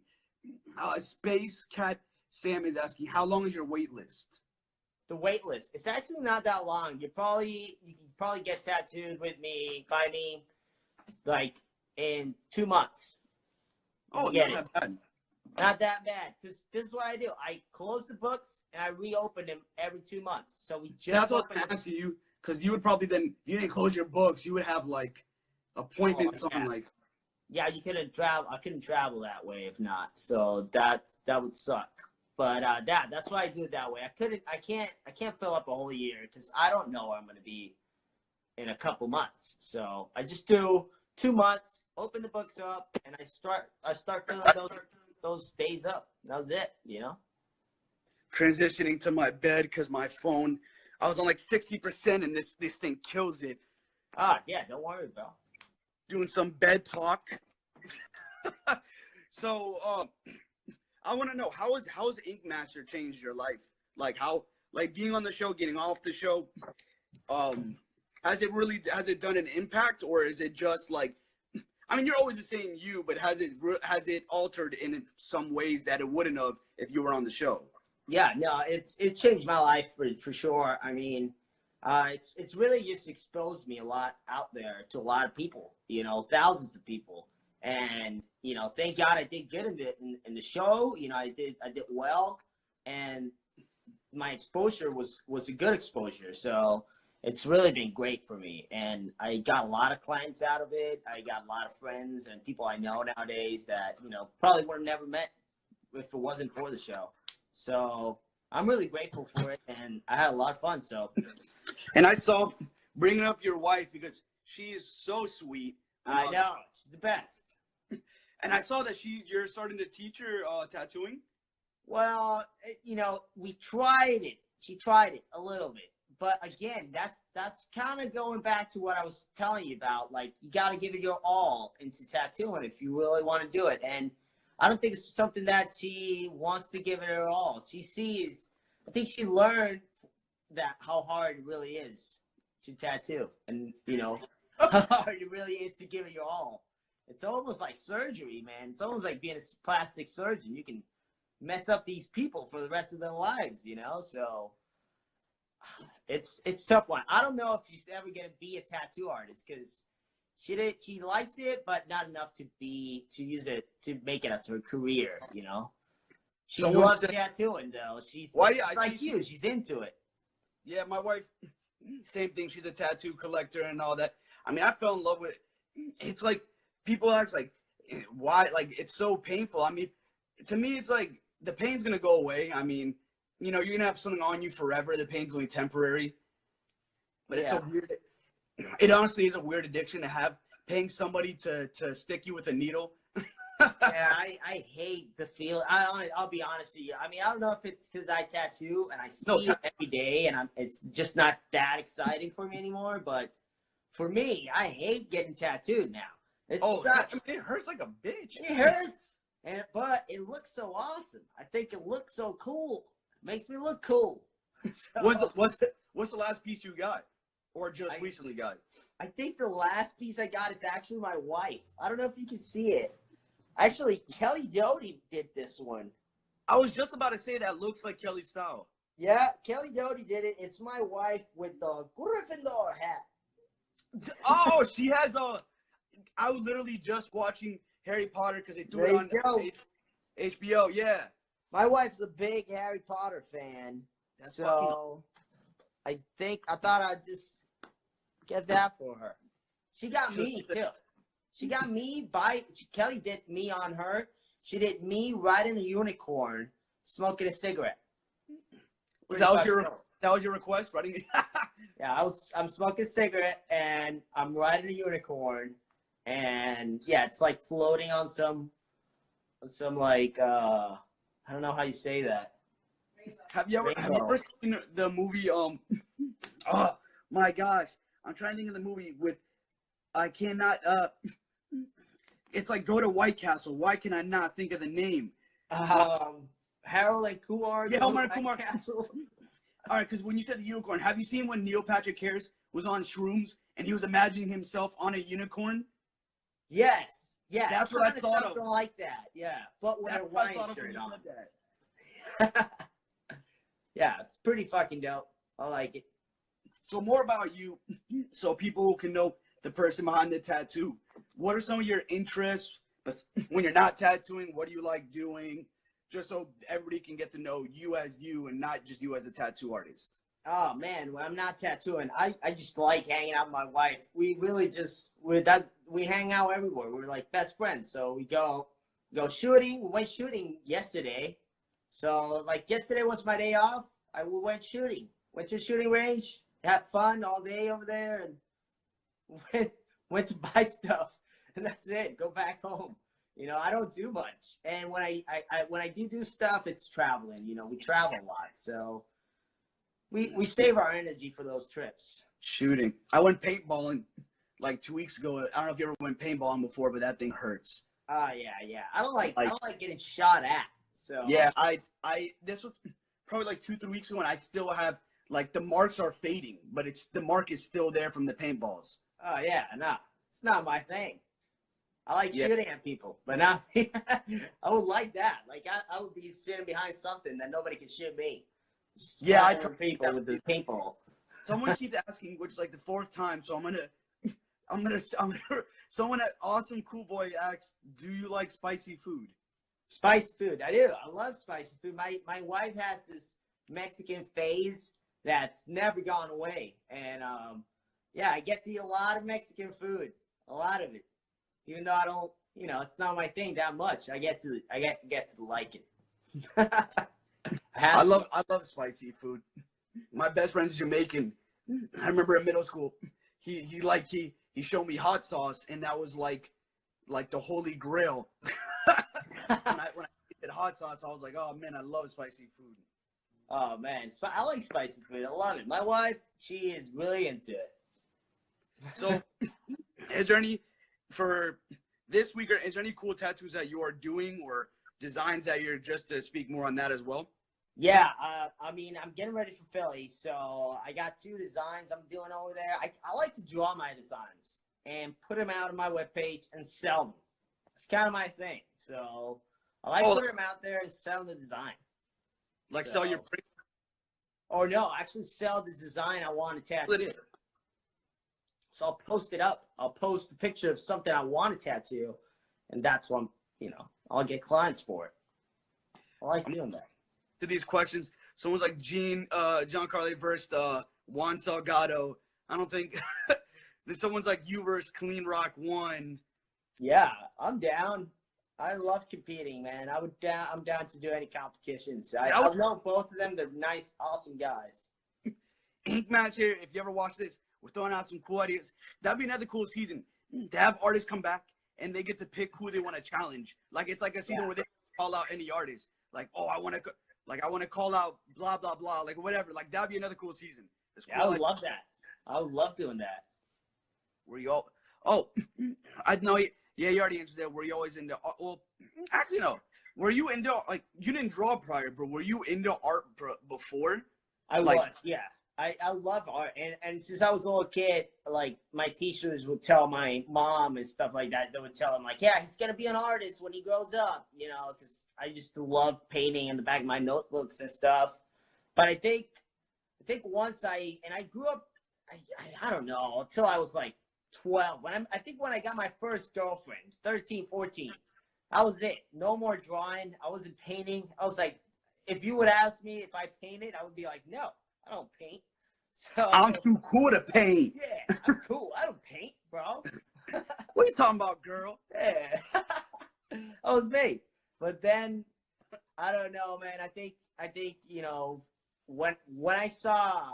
Space Cat Sam is asking, how long is your wait list? The wait list. It's actually not that long. You can probably get tattooed by me, like in 2 months. Oh, not that bad. Not that bad, because this is what I do. I close the books and I reopen them every 2 months. So we just. That's what I'm asking you, because you would probably then, if you didn't close your books, you would have like appointments on like. Yeah, you couldn't travel. I couldn't travel that way if not. So that would suck. But that's why I do it that way. I can't fill up a whole year because I don't know where I'm going to be in a couple months. So I just do 2 months, open the books up, and I start filling those days up. That was it, Transitioning to my bed because my phone I was on like 60%, and this thing kills it. Ah, yeah, don't worry, bro. Doing some bed talk. So, I want to know how's Inkmaster changed your life? Like how, like being on the show, getting off the show. Has it done an impact, or is it just like, I mean, you're always the same you, but has it altered in some ways that it wouldn't have if you were on the show? Yeah, no, it's changed my life for sure. I mean, it's really just exposed me a lot out there to a lot of people, you know, thousands of people. And, you know, thank God I did good in the show. You know, I did well, and my exposure was a good exposure. So it's really been great for me, and I got a lot of clients out of it. I got a lot of friends and people I know nowadays that, you know, probably would have never met if it wasn't for the show. So I'm really grateful for it, and I had a lot of fun. So, and I saw, bringing up your wife, because she is so sweet. I know, she's the best. And I saw that you're starting to teach her tattooing. Well, you know, we tried it. She tried it a little bit, but again, that's kind of going back to what I was telling you about. Like, you got to give it your all into tattooing if you really want to do it. And I don't think it's something that she wants to give it her all. She sees, I think she learned that how hard it really is to tattoo, and you know how hard it really is to give it your all. It's almost like surgery, man. It's almost like being a plastic surgeon. You can mess up these people for the rest of their lives, you know. So it's a tough one. I don't know if she's ever gonna be a tattoo artist, because she likes it, but not enough to use it to make it as her career, you know. She loves tattooing though. She's like you. She's into it. Yeah, my wife, same thing. She's a tattoo collector and all that. I mean, I fell in love with it. It's like people ask like, why? Like, it's so painful. I mean, to me, it's like the pain's gonna go away. I mean, you know, you're gonna have something on you forever. The pain's only temporary. But it's a weird. It honestly is a weird addiction to have, paying somebody to stick you with a needle. Yeah, I hate the feel. I'll be honest with you. I mean, I don't know if it's because I tattoo and I see it every day, and it's just not that exciting for me anymore. But for me, I hate getting tattooed now. It sucks. It hurts like a bitch. It hurts, but it looks so awesome. I think it looks so cool. It makes me look cool. So, what's the last piece you got? Or just recently got? I think the last piece I got is actually my wife. I don't know if you can see it. Actually, Kelly Doty did this one. I was just about to say that looks like Kelly's style. Yeah, Kelly Doty did it. It's my wife with the Gryffindor hat. Oh, she has a... I was literally just watching Harry Potter because they threw it on HBO. Yeah. My wife's a big Harry Potter fan. That's so I thought I'd just get that for her. She got me too. She got me Kelly did me on her. She did me riding a unicorn, smoking a cigarette. That was your request, riding? Yeah, I'm smoking a cigarette and I'm riding a unicorn, and yeah, it's like floating on some like I don't know how you say that. Have you ever seen the movie oh my gosh, I'm trying to think of the movie with I cannot it's like Go to White Castle. Why can I not think of the name? Harold and Kumar. Yeah, Harold and Kumar. All right, because when you said the unicorn, have you seen when Neil Patrick Harris was on shrooms and he was imagining himself on a unicorn? Yes. Yeah. That's what I thought of. Something like that. Yeah. But with a Hawaiian shirt on. Yeah, it's pretty fucking dope. I like it. So more about you, so people can know the person behind the tattoo. What are some of your interests when you're not tattooing? What do you like doing? Just so everybody can get to know you as you and not just you as a tattoo artist. Oh man, when I'm not tattooing, I just like hanging out with my wife. We really just we hang out everywhere. We're like best friends. So we go shooting. We went shooting yesterday. So like yesterday was my day off. We went shooting. Went to a shooting range. Had fun all day over there, and went to buy stuff, and that's it. Go back home. You know, I don't do much. And when I do stuff, it's traveling. You know, we travel a lot. So we save our energy for those trips. Shooting. I went paintballing like 2 weeks ago. I don't know if you ever went paintballing before, but that thing hurts. Yeah. I don't like getting shot at. So yeah, this was probably like 2-3 weeks ago, and I still have like the marks are fading, but the mark is still there from the paintballs. Oh yeah, no, it's not my thing. I like shooting at people, but not. I would like that. Like I would be sitting behind something that nobody can shoot me. Just I try people with the paintball. Someone keeps asking, which is like the 4th time, so I'm gonna. Someone at Awesome Cool Boy asks, "Do you like spicy food?" Spicy food, I do. I love spicy food. My wife has this Mexican phase that's never gone away, and I get to eat a lot of Mexican food, a lot of it. Even though I don't, it's not my thing that much. I get to like it. I love spicy food. My best friend's Jamaican. I remember in middle school, he showed me hot sauce, and that was like the holy grail. when I did hot sauce, I was like, oh man, I love spicy food. Oh man, I like spicy food. I love it. My wife, she is really into it. So, is there any for this week? Is there any cool tattoos that you are doing or designs that you're just to speak more on that as well? Yeah, I mean, I'm getting ready for Philly, so I got 2 designs I'm doing over there. I like to draw my designs and put them out on my webpage and sell them. It's kind of my thing. So I like putting them out there and selling the design. Like sell your print? Or no, actually sell the design I want to tattoo. So I'll post it up. I'll post a picture of something I want to tattoo, and that's when, I'll get clients for it. I like doing that. To these questions, someone's like Gian Karle versus Juan Salgado. I don't think someone's like you versus Clean Rock 1. Yeah, I'm down. I love competing, man. I'm down to do any competitions. I know both of them. They're nice, awesome guys. Inkmaster, if you ever watch this, we're throwing out some cool ideas. That'd be another cool season to have artists come back and they get to pick who they want to challenge. Like it's like a season where they call out any artist. Like, oh, I want to call out blah blah blah. Like whatever. Like that'd be another cool season. Cool. I would love that. I would love doing that. Were you all? Oh, I know. Yeah, you already answered that. Were you always into? Well, actually, no. Were you into like you didn't draw prior, but were you into art before? I was. Yeah. I love art, and since I was a little kid, like my teachers would tell my mom and stuff like that. They would tell him like, "Yeah, he's gonna be an artist when he grows up," because I just love painting in the back of my notebooks and stuff. But I think once I grew up, I don't know, until I was like 12. I think when I got my first girlfriend, 13, 14, that was it. No more drawing. I wasn't painting. I was like, if you would ask me if I painted, I would be like, no. I don't paint. So I'm too cool to paint. Yeah, I'm cool. I don't paint, bro. What are you talking about, girl? Yeah. That was me. But then I don't know, man. I think when I saw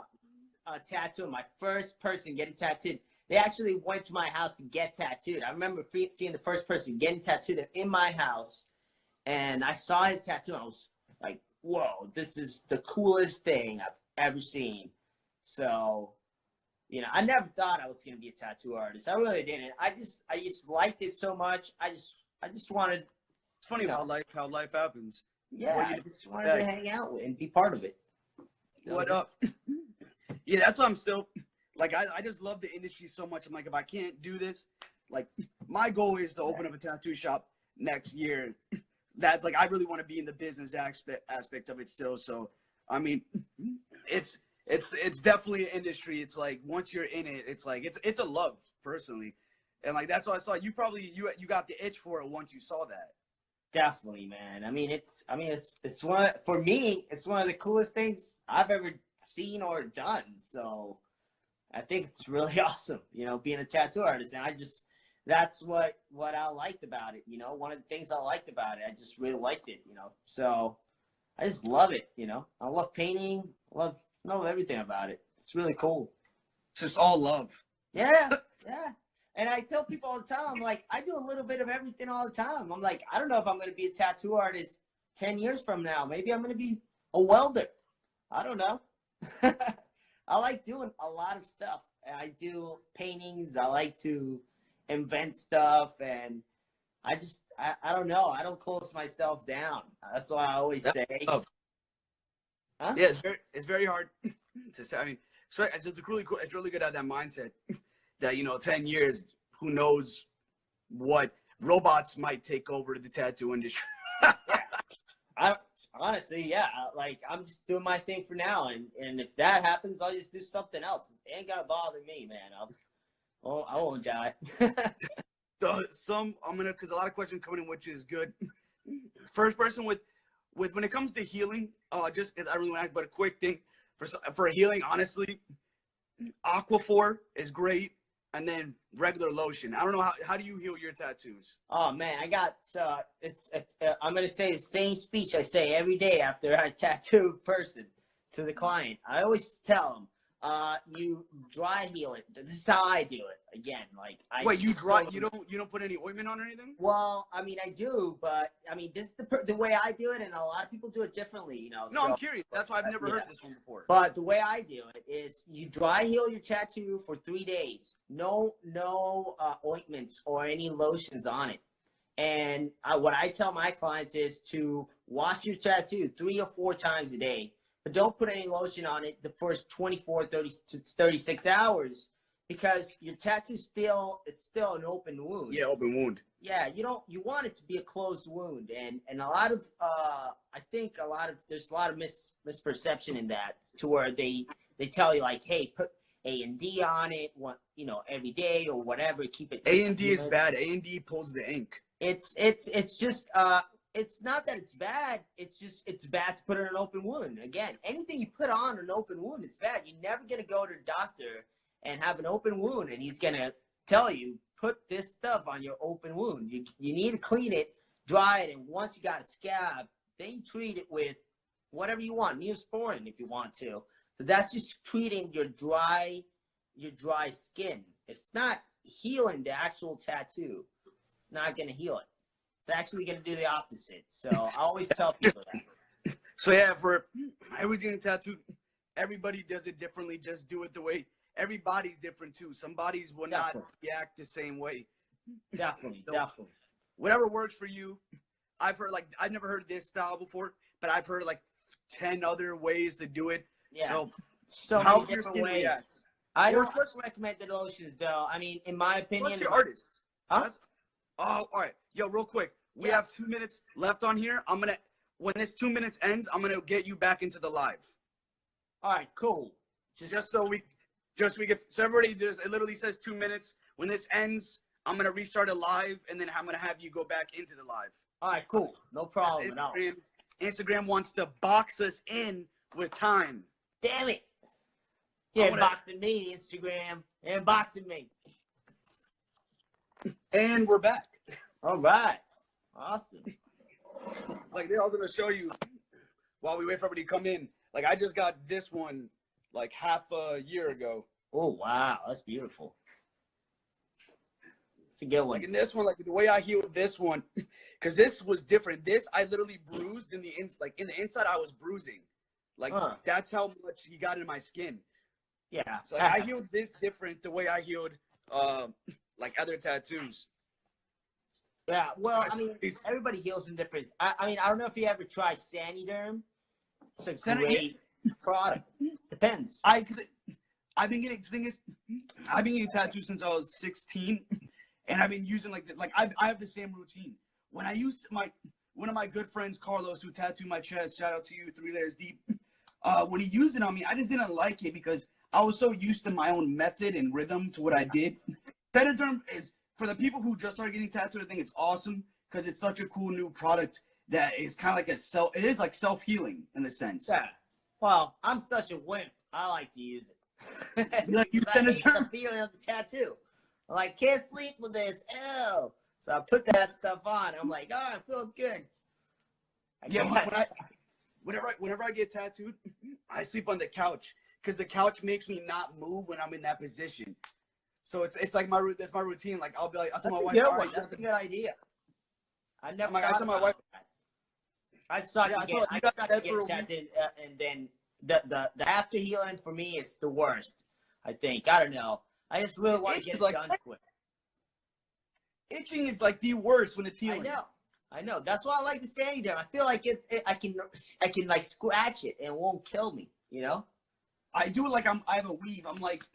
a tattoo, my first person getting tattooed, they actually went to my house to get tattooed. I remember seeing the first person getting tattooed in my house, and I saw his tattoo, and I was like, whoa, this is the coolest thing I've ever seen. So, I never thought I was gonna be a tattoo artist. I really didn't. I just liked it so much. I just wanted. It's funny how life happens. Yeah, I just wanted to hang out with and be part of it. What up? Yeah, that's why I'm still like I just love the industry so much. I'm like, if I can't do this, like my goal is to open up a tattoo shop next year. That's like I really want to be in the business aspect of it still. So I mean, it's definitely an industry. It's like once you're in it, it's like it's a love personally, and like that's why I saw you got the itch for it once you saw that. Definitely, man. It's for me, it's one of the coolest things I've ever seen or done. So I think it's really awesome, being a tattoo artist, and that's what I liked about it. One of the things I liked about it, I just really liked it. So. I just love it, I love painting, love everything about it. It's really cool. It's just all love. Yeah. And I tell people all the time, I'm like, I do a little bit of everything all the time. I'm like, I don't know if I'm going to be a tattoo artist 10 years from now. Maybe I'm going to be a welder. I don't know. I like doing a lot of stuff. I do paintings. I like to invent stuff, and I don't know. I don't close myself down. That's what I always say. Huh? Yeah, it's very hard to say. I mean, so it's really cool. It's really good to have that mindset that, 10 years, who knows what robots might take over the tattoo industry. Yeah. Honestly, yeah. Like, I'm just doing my thing for now, and if that happens, I'll just do something else. It ain't gonna bother me, man. I won't die. So because a lot of questions coming in, which is good. First person with when it comes to healing, just I really want to ask, but a quick thing for healing, honestly, Aquaphor is great, and then regular lotion. I don't know how do you heal your tattoos? Oh man, I got I'm gonna say the same speech I say every day after I tattoo a person to the client. I always tell them, you dry heal it. This is how I do it. Again, like you don't put any ointment on or anything? Well, I mean, I do, but I mean, this is the way I do it, and a lot of people do it differently, No, so, I'm curious. That's why I've never heard this one before. But the way I do it is you dry heal your tattoo for 3 days. No ointments or any lotions on it. And what I tell my clients is to wash your tattoo 3 or 4 times a day, but don't put any lotion on it the first 24, 30 to 36 hours, because your tattoo it's still an open wound. Yeah, open wound. Yeah, you want it to be a closed wound, and a lot of I think there's a lot of misperception in that, to where they tell you like, hey, put A&D on it, every day or whatever, keep it. A&D is bad. A&D pulls the ink. It's just it's not that it's bad. It's bad to put in an open wound. Again, anything you put on an open wound is bad. You're never gonna go to a doctor and have an open wound, and he's gonna tell you, put this stuff on your open wound. You need to clean it, dry it, and once you got a scab, then you treat it with whatever you want, Neosporin if you want to. But that's just treating your dry skin. It's not healing the actual tattoo. It's not gonna heal it. It's actually gonna do the opposite. So I always tell people that. So yeah, for everyone's getting tattooed, everybody does it differently. Just do it the way. Everybody's different too. Some bodies will not react the same way. Definitely. Whatever works for you. I've never heard this style before, but I've heard like 10 other ways to do it. Yeah. So how many your different skin ways. reacts. I don't recommend the lotions though. I mean, in my opinion. What's your artist? Huh? All right. Yo, real quick. We have 2 minutes left on here. When this 2 minutes ends, I'm gonna get you back into the live. All right, cool. So everybody, it literally says 2 minutes. When this ends, I'm gonna restart a live, and then I'm gonna have you go back into the live. All right, cool. No problem. Instagram wants to box us in with time. Damn it! You're boxing me, Instagram. You're boxing me. And we're back. All right. Awesome. Like, they're all gonna show you while we wait for everybody to come in. Like, I just got this one like half a year ago. Oh wow, that's beautiful. It's a good one. Like in this one, like the way I healed this one, because this was different. This I literally bruised in the inside. I was bruising. Like that's how much he got in my skin. Yeah. So like, I healed this different the way I healed like other tattoos. Yeah, well, I mean, everybody heals in different. I mean, I don't know if you ever tried Saniderm. It's a great product. Depends. I've been getting tattoos since I was 16, and I've been using I have the same routine. When I use one of my good friends, Carlos, who tattooed my chest, shout out to you, 3 layers deep. When he used it on me, I just didn't like it because I was so used to my own method and rhythm to what I did. Saniderm is, for the people who just started getting tattooed, I think it's awesome because it's such a cool new product that is kind of like it is like self-healing in a sense. Yeah. Well, I'm such a wimp. I like to use it. Like you the feeling of the tattoo. I'm like, can't sleep with this. Ew. So I put that stuff on. I'm like, oh, it feels good. Whenever I get tattooed, I sleep on the couch because the couch makes me not move when I'm in that position. So it's like that's my routine. Like I'll tell my wife, that's a good idea. I never I tell my wife. I suck again. I suck to get tattooed, and then the after healing for me is the worst. I think. I don't know. I just really want to get it done quick. Itching is like the worst when it's healing. I know. That's why I like the sanding derm. I feel like I can like scratch it and it won't kill me. You know. I do it like I have a weave. I'm like,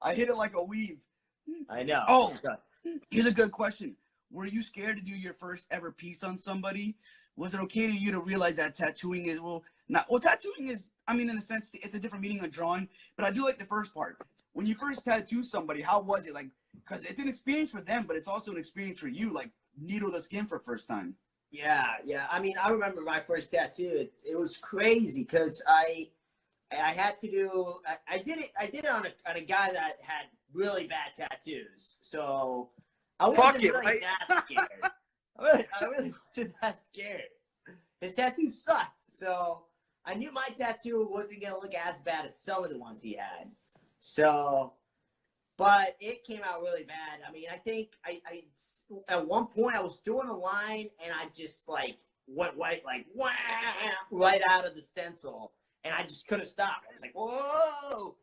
I hit it like a weave. I know. Oh, here's a good question. Were you scared to do your first ever piece on somebody? Was it okay to you to realize that tattooing is, tattooing is, I mean, in a sense, it's a different meaning of drawing, but I do like the first part. When you first tattoo somebody, how was it? Like, because it's an experience for them, but it's also an experience for you, like needle to skin for first time. Yeah. I mean, I remember my first tattoo. It was crazy because I had to do. I did it on a guy that had really bad tattoos. So I wasn't really that scared. I really wasn't that scared. His tattoos sucked. So I knew my tattoo wasn't gonna look as bad as some of the ones he had. So, but it came out really bad. I mean, I think I at one point I was doing a line and I just like went right out of the stencil. And I just couldn't stop. I was like, whoa!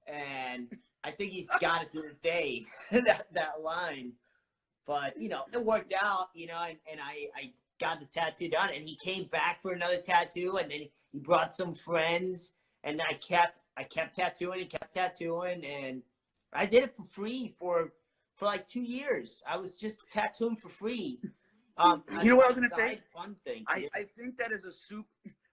And I think he's got it to this day, that line. But, you know, it worked out, you know, and I got the tattoo done. And he came back for another tattoo. And then he brought some friends. And I kept tattooing and kept tattooing. And I did it for free for like 2 years. I was just tattooing for free. You know what I was going to say? Fun thing. I think that is a soup.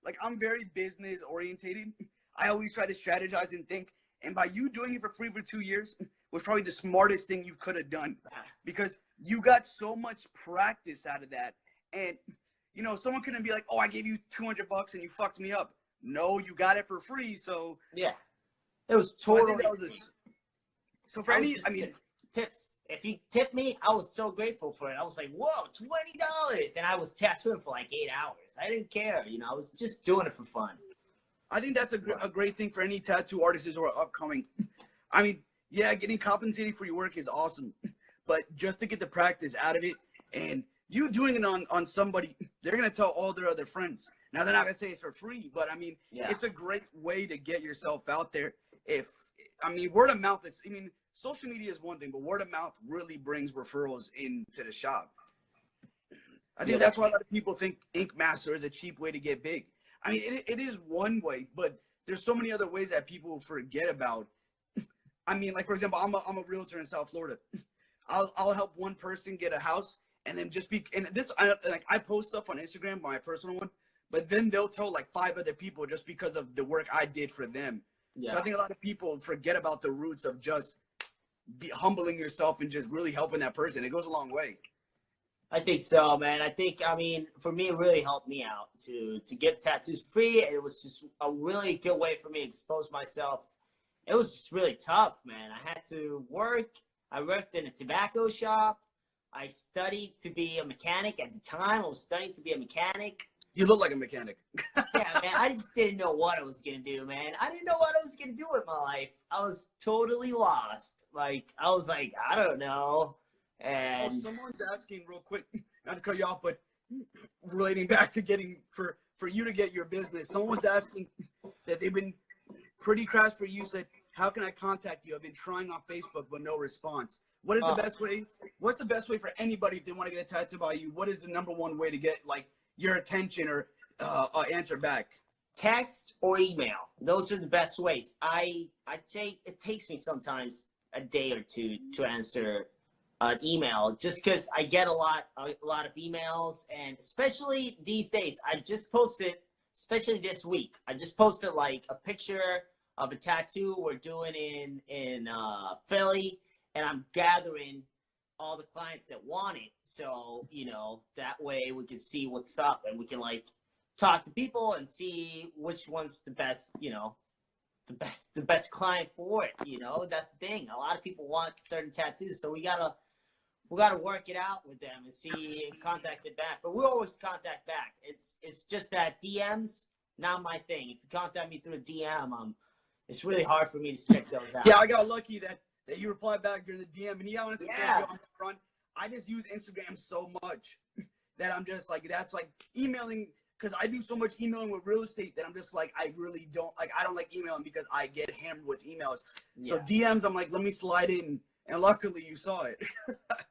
Like, I'm very business orientated. I always try to strategize and think. And by you doing it for free for 2 years was probably the smartest thing you could have done, because you got so much practice out of that. And, you know, someone couldn't be like, oh, I gave you $200 and you fucked me up. No, you got it for free. So yeah, it was totally. So for any, I mean, tips. If you tipped me, I was so grateful for it. I was like, whoa, $20. And I was tattooing for like 8 hours. I didn't care. You know, I was just doing it for fun. I think that's a great thing for any tattoo artists who are upcoming. I mean, yeah, getting compensated for your work is awesome. But just to get the practice out of it, and you doing it on somebody, they're going to tell all their other friends. Now, they're not going to say it's for free, but I mean, It's a great way to get yourself out there. Word of mouth is, social media is one thing, but word of mouth really brings referrals into the shop. I think that's why a lot of people think Inkmaster is a cheap way to get big. I mean, it is one way, but there's so many other ways that people forget about. I mean, like, for example, I'm a realtor in South Florida. I'll help one person get a house, and then I post stuff on Instagram, my personal one, but then they'll tell like 5 other people just because of the work I did for them. Yeah. So I think a lot of people forget about the roots of just humbling yourself and just really helping that person. It goes a long way. I think so, man. For me, it really helped me out to get tattoos free. It was just a really good way for me to expose myself. It was just really tough, man. I had to work. I worked in a tobacco shop. I studied to be a mechanic. At the time, I was studying to be a mechanic. You look like a mechanic. Yeah, man. I just didn't know what I was going to do, man. I didn't know what I was going to do with my life. I was totally lost. Like, I was like, I don't know. And someone's asking real quick, not to cut you off, but relating back to getting, for you to get your business, someone's asking that they've been pretty crass for you, said, how can I contact you? I've been trying on Facebook, but no response. What is the best way? What's the best way for anybody if they want to get a tattoo by you? What is the #1 way to get like your attention or answer back? Text or email. Those are the best ways. It takes me sometimes a day or two to answer an email, just because I get a lot of emails, and especially these days. I just posted, especially this week, I just posted like a picture of a tattoo we're doing in Philly, and I'm gathering all the clients that want it. So, you know, that way we can see what's up, and we can like talk to people and see which one's the best, you know, the best client for it. You know, that's the thing. A lot of people want certain tattoos, so we gotta work it out with them and see and contact it back. But we always contact back. It's just that DMs, not my thing. If you contact me through a DM, it's really hard for me to check those out. Yeah, I got lucky that you replied back during the DM, and I wanted to thank you on the front. I just use Instagram so much that I'm just like, that's like emailing. because I do so much emailing with real estate that I'm just like, I don't like emailing because I get hammered with emails. Yeah. So DMs, I'm like, let me slide in, and luckily you saw it.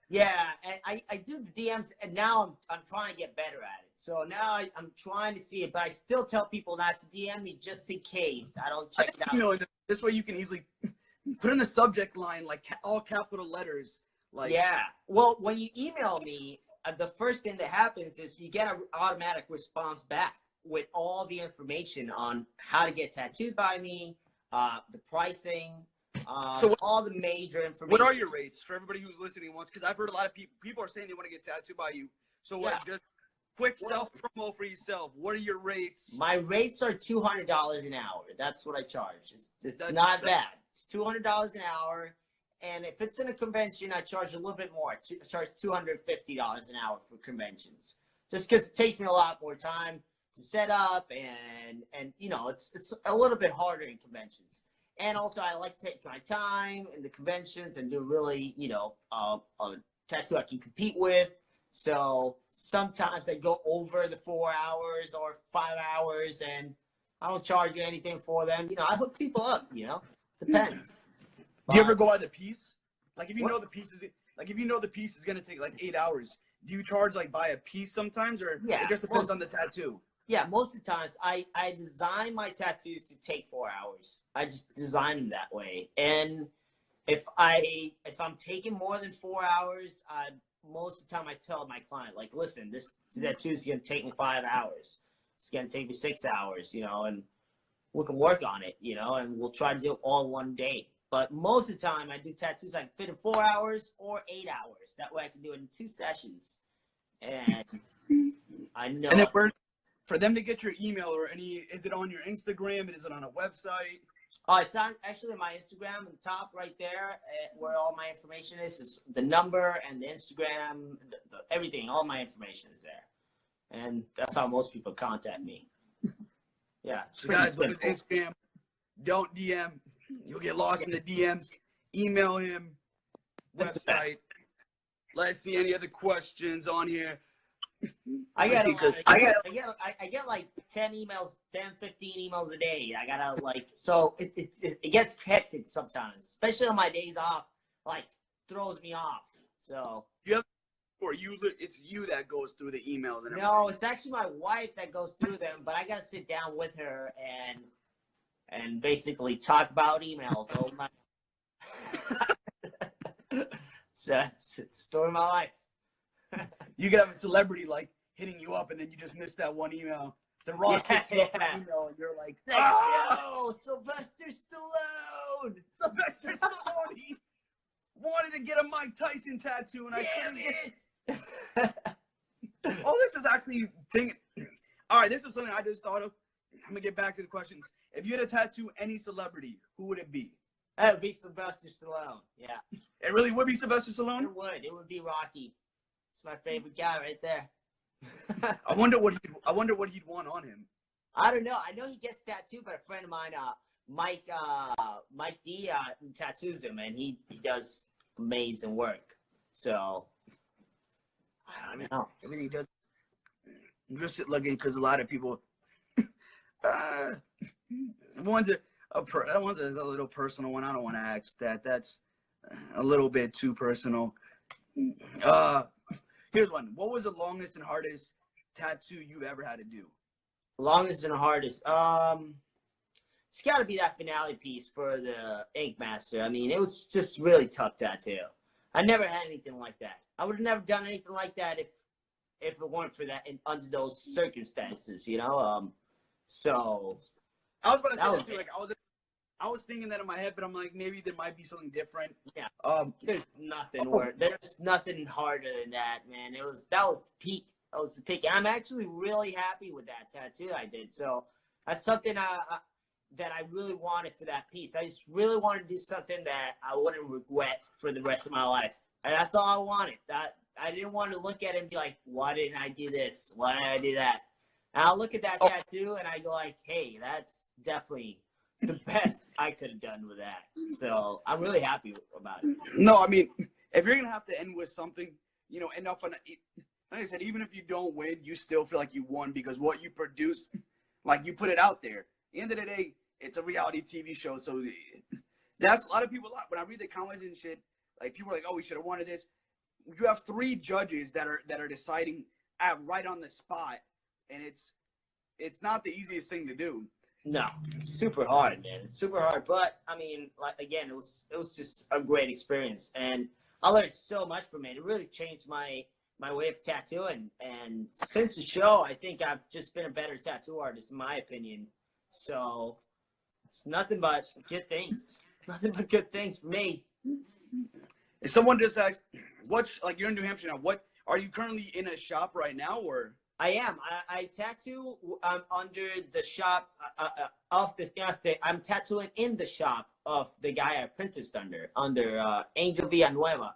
Yeah, and I do the DMs, and now I'm trying to get better at it. So now I'm trying to see it, but I still tell people not to DM me just in case I don't check it out. Emailing, this way you can easily put in the subject line like all capital letters. Like, yeah. Well, when you email me, the first thing that happens is you get an automatic response back with all the information on how to get tattooed by me, the pricing, so all the major information. What are your rates for everybody who's listening once? Because I've heard a lot of people are saying they want to get tattooed by you. So yeah. Just quick self promo for yourself. What are your rates? My rates are $200 an hour. That's what I charge. It's just not bad. It's $200 an hour. And if it's in a convention, I charge a little bit more. I charge $250 an hour for conventions, just because it takes me a lot more time to set up, and you know, it's a little bit harder in conventions. And also, I like to take my time in the conventions and do really, you know, a tattoo I can compete with. So sometimes I go over the 4 hours or 5 hours, and I don't charge you anything for them. You know, I hook people up. You know, depends. Do you ever go by the piece? Like if you know the piece is gonna take like 8 hours, do you charge like by a piece sometimes, or it just depends on the tattoo? Yeah, most of the times I design my tattoos to take 4 hours. I just design them that way. And if I'm taking more than 4 hours, most of the time I tell my client, like, listen, this tattoo is gonna take me 5 hours. It's gonna take me 6 hours, you know, and we can work on it, you know, and we'll try to do it all one day. But most of the time, I do tattoos I can fit in 4 hours or 8 hours. That way, I can do it in 2 sessions. And I know. And then for them to get your email or is it on your Instagram? Is it on a website? It's on actually my Instagram at the top right there, where all my information is. It's the number and the Instagram, everything. All my information is there, and that's how most people contact me. Yeah, so guys, look at Instagram. Don't DM. You'll get lost in the DMs. Email him. Website. Let's see any other questions on here. I get like 10 emails, 10, 15 emails a day. I gotta so it gets hectic sometimes, especially on my days off. Like throws me off. So it's you that goes through the emails and everything. No, it's actually my wife that goes through them, but I gotta sit down with her and basically talk about emails. Oh my! So that's the story of my life. You could have a celebrity like hitting you up, and then you just missed that one email. The Rock hits you up for an email, and you're like, "Oh, Sylvester Stallone! Sylvester Stallone! He wanted to get a Mike Tyson tattoo, and I couldn't get it." Oh, this is actually thinking. All right, this is something I just thought of. I'm gonna get back to the questions. If you had to tattoo any celebrity, who would it be? It would be Sylvester Stallone. Yeah. It really would be Sylvester Stallone? It would. It would be Rocky. It's my favorite guy right there. I wonder what he'd want on him. I don't know. I know he gets tattooed by a friend of mine, Mike D, tattoos him, and he does amazing work. So I don't know. Everything does. I'm just looking because a lot of people. One's a little personal one. I don't want to ask that. That's a little bit too personal. Here's one. What was the longest and hardest tattoo you've ever had to do? Longest and hardest. It's got to be that finale piece for the Inkmaster. I mean, it was just really tough tattoo. I never had anything like that. I would have never done anything like that if it weren't for that under those circumstances, you know. So I was about to say that too. Like I was thinking that in my head, but I'm like, maybe there might be something different. Yeah. There's nothing there's nothing harder than that, man. That was the peak. That was the peak. And I'm actually really happy with that tattoo I did. So that's something that I really wanted for that piece. I just really wanted to do something that I wouldn't regret for the rest of my life. And that's all I wanted. I didn't want to look at it and be like, why didn't I do this? Why didn't I do that? And I'll look at that tattoo and I go like, hey, that's definitely the best I could have done with that. So I'm really happy about it. No, I mean, if you're going to have to end with something, you know, end off on like I said, even if you don't win, you still feel like you won because what you produce, like you put it out there. At the end of the day, it's a reality TV show, so that's a lot of people. When I read the comments and shit, like people are like, "Oh, we should have wanted this." You have 3 judges that are deciding right on the spot, and it's not the easiest thing to do. No, it's super hard, man. It's super hard. But I mean, like again, it was just a great experience, and I learned so much from it. It really changed my way of tattooing. And since the show, I think I've just been a better tattoo artist, in my opinion. So it's nothing but good things. Nothing but good things for me. If someone just asks, "What's like you're in New Hampshire now? What are you currently in a shop right now, or?" I am. I tattoo under the shop of the. I'm tattooing in the shop of the guy I apprenticed under Angel Villanueva.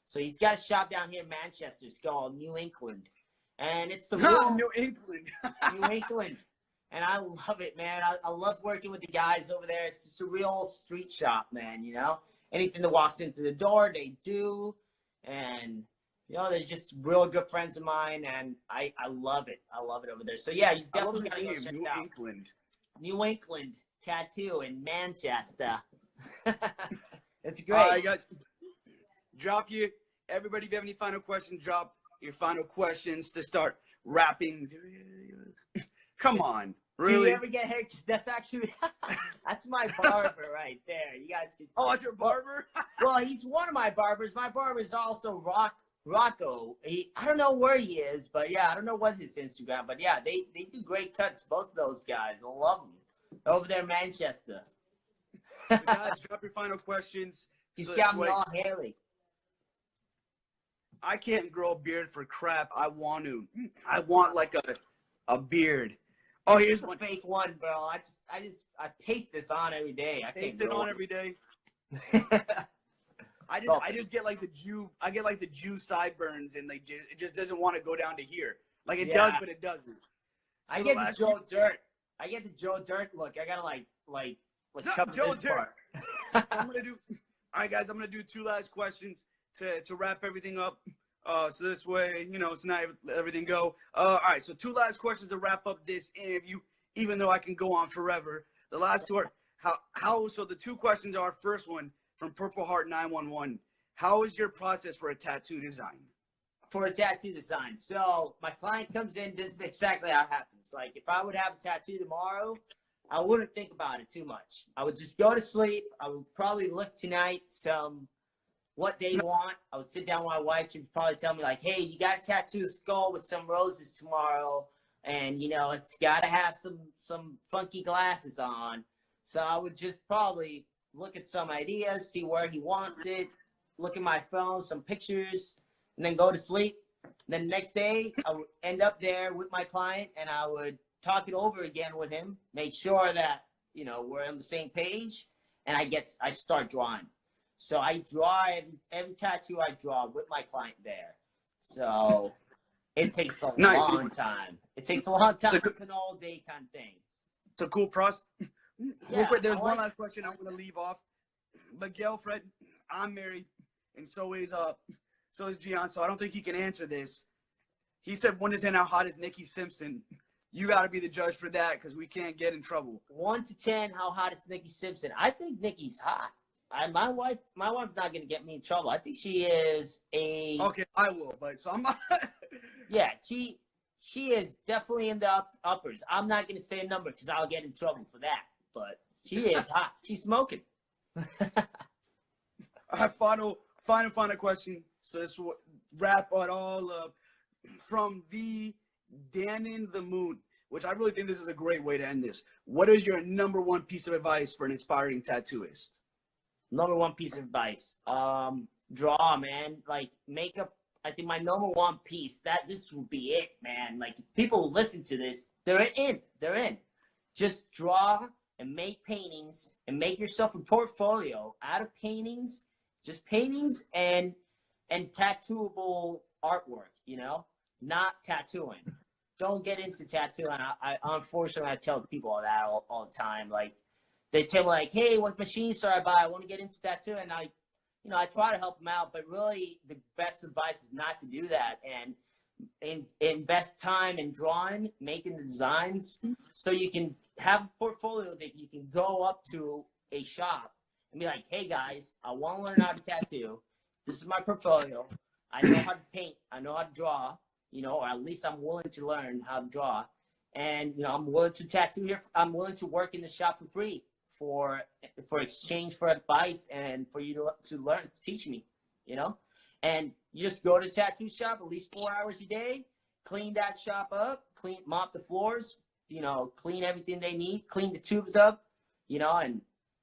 So he's got a shop down here in Manchester. It's called New England, and it's a real New England. New England, and I love it, man. I love working with the guys over there. It's just a real street shop, man. You know, anything that walks into the door, they do, and. You know, they're just real good friends of mine, and I love it. I love it over there. So, yeah, you definitely got to go check it out. New England. New England Tattoo in Manchester. It's great. All right, guys. Everybody, if you have any final questions, drop your final questions to start wrapping. Come on. Really? Do you ever get hair? That's actually, that's my barber right there. You guys can. Oh, that's your barber? Well, he's one of my barbers. My barber is also Rocco. I don't know where he is, but yeah, I don't know what his Instagram, but yeah, they do great cuts, both of those guys. I love them. Over there in Manchester. So guys, drop your final questions. He's got me all hairy. I can't grow a beard for crap. I want to. I want like a beard. Oh, here's one. Fake one, bro. I paste this on every day. I paste it on every day. I just get like the Jew sideburns, and like it just doesn't want to go down to here. Like it does, but it doesn't. So I get the Joe Dirt. I get the Joe Dirt look. I gotta like Joe Dirt. All right, guys. I'm gonna do 2 last questions to wrap everything up. So this way, you know, it's not everything go. All right. So 2 last questions to wrap up this interview. Even though I can go on forever, the last 2 are how. So the 2 questions are: first one. From Purple Heart 911, how is your process for a tattoo design? For a tattoo design, so my client comes in. This is exactly how it happens. Like if I would have a tattoo tomorrow, I wouldn't think about it too much. I would just go to sleep. I would probably look tonight what they want. I would sit down with my wife. She would probably tell me like, "Hey, you got to tattoo a skull with some roses tomorrow, and you know it's got to have some funky glasses on." So I would just probably look at some ideas, see where he wants it, look at my phone, some pictures, and then go to sleep. Then the next day, I would end up there with my client, and I would talk it over again with him, make sure that, you know, we're on the same page, and I start drawing. So I draw every tattoo I draw with my client there. So it takes a long time. It takes a long time. It's an all-day kind of thing. It's a cool process. Yeah, there's one last question I'm going to leave off. Miguel, Fred, I'm married, and so is Gian, so I don't think he can answer this. He said 1 to 10, how hot is Nikki Simpson? You got to be the judge for that because we can't get in trouble. 1 to 10, how hot is Nikki Simpson? I think Nikki's hot. My wife's not going to get me in trouble. I think she is a... Okay, I will, but so I'm not... Yeah, she is definitely in the uppers. I'm not going to say a number because I'll get in trouble for that. But she is hot. She's smoking. Final question. So let's wrap it all up. From the Dan in the Moon, which I really think this is a great way to end this. What is your #1 piece of advice for an aspiring tattooist? #1 piece of advice. Draw, man. Like makeup. I think my #1 piece. This will be it, man. Like if people listen to this, they're in. They're in. Just draw and make paintings and make yourself a portfolio out of paintings, just paintings and tattooable artwork, you know, not tattooing. Don't get into tattooing. I unfortunately, I tell people all that all the time. Like they tell me like, hey, what machine should I buy? I want to get into tattooing. And I try to help them out, but really the best advice is not to do that. And invest time in drawing, making the designs, so you can have a portfolio that you can go up to a shop and be like, hey guys, I want to learn how to tattoo. This is my portfolio. I know how to paint. I know how to draw, or at least I'm willing to learn how to draw. And, I'm willing to tattoo here. I'm willing to work in the shop for free for exchange for advice and for you to learn, to teach me, And you just go to the tattoo shop at least 4 hours a day, clean that shop up, mop the floors, clean everything they need, clean the tubes up, and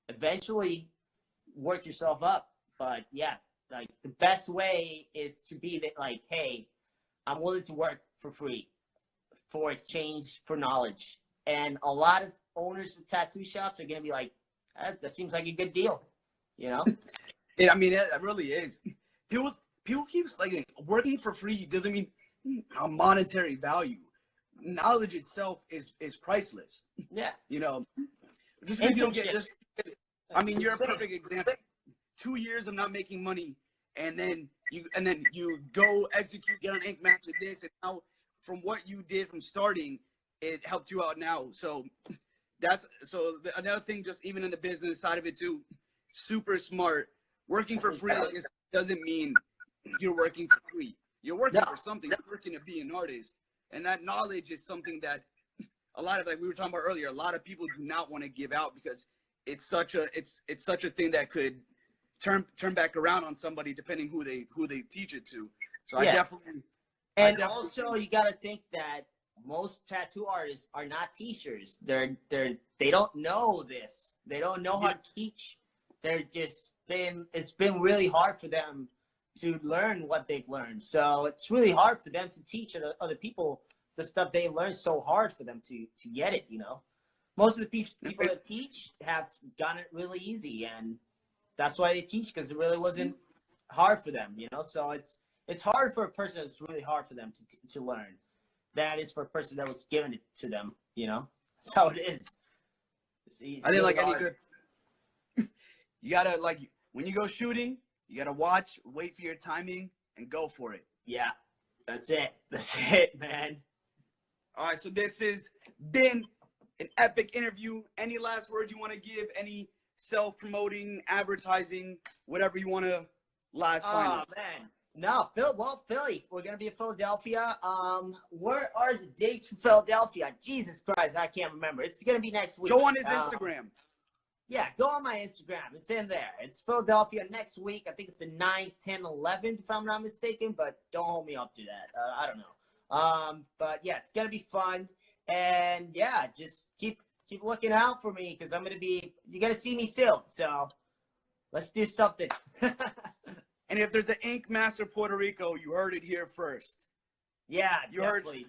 eventually work yourself up. But yeah, like the best way is to be that, like, hey, I'm willing to work for free for exchange for knowledge. And a lot of owners of tattoo shops are going to be like, that seems like a good deal, Yeah, I mean, it really is. People keep like working for free doesn't mean a monetary value. Knowledge itself is priceless. Yeah. Just because you don't get just, I mean, you're a perfect example. 2 years of not making money, and then you go execute, get on Inkmaster this, and now from what you did from starting, it helped you out now. So another thing, just even in the business side of it too, super smart. Working for free doesn't mean you're working for free. You're working for something. You're working to be an artist, and that knowledge is something that a lot of, like we were talking about earlier, a lot of people do not want to give out because it's such a thing that could turn back around on somebody depending who they teach it to. So I definitely. Also, you got to think that most tattoo artists are not teachers. They don't know this. They don't know how to teach. It's been really hard for them to learn what they've learned. So it's really hard for them to teach other people the stuff they learned. So hard for them to get it. Most of the people that teach have gotten it really easy, and that's why they teach, because it really wasn't hard for them. So it's hard for a person. It's really hard for them to learn. That is for a person that was given it to them. That's how it is. I didn't like any good. You gotta, like, when you go shooting, you gotta watch, wait for your timing, and go for it. Yeah, that's it. That's it, man. All right, so this has been an epic interview. Any last words you want to give? Any self-promoting, advertising, whatever you want to final? Oh, man. No, Philly. We're going to be in Philadelphia. Where are the dates for Philadelphia? Jesus Christ, I can't remember. It's going to be next week. Go on his Instagram. Yeah, go on my Instagram. It's in there. It's Philadelphia next week. I think it's the 9th, 10th, 11th, if I'm not mistaken, but don't hold me up to that. I don't know. But yeah, it's going to be fun. And yeah, just keep looking out for me, because you're going to see me soon. So let's do something. And if there's an Inkmaster Puerto Rico, you heard it here first. Yeah, you definitely.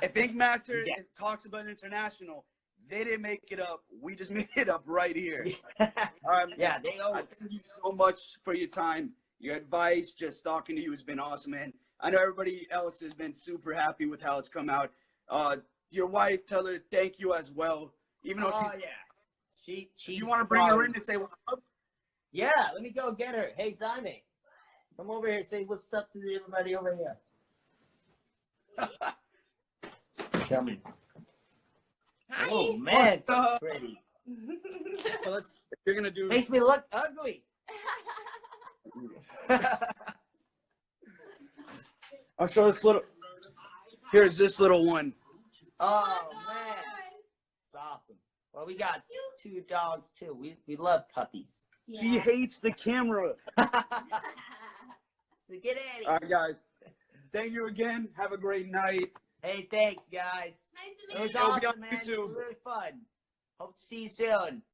If Inkmaster talks about international, they didn't make it up. We just made it up right here. Yeah, they owe it. Thank you so much for your time, your advice. Just talking to you has been awesome, man. I know everybody else has been super happy with how it's come out. Your wife, tell her thank you as well. Even though she's you want to bring her in to say what's up? Yeah, let me go get her. Hey, Zaime, come over here and say what's up to everybody over here. Tell me. Hi. Oh, man, so pretty. Well, if you're going to do... Makes me look ugly. I'll show this little... Here's this little one. Oh, man. It's awesome. Well, we got 2 dogs, too. We love puppies. Yeah. She hates the camera. So get in. All right, guys. Thank you again. Have a great night. Hey, thanks, guys. Nice to meet you. It was awesome, man. It was really fun. Hope to see you soon.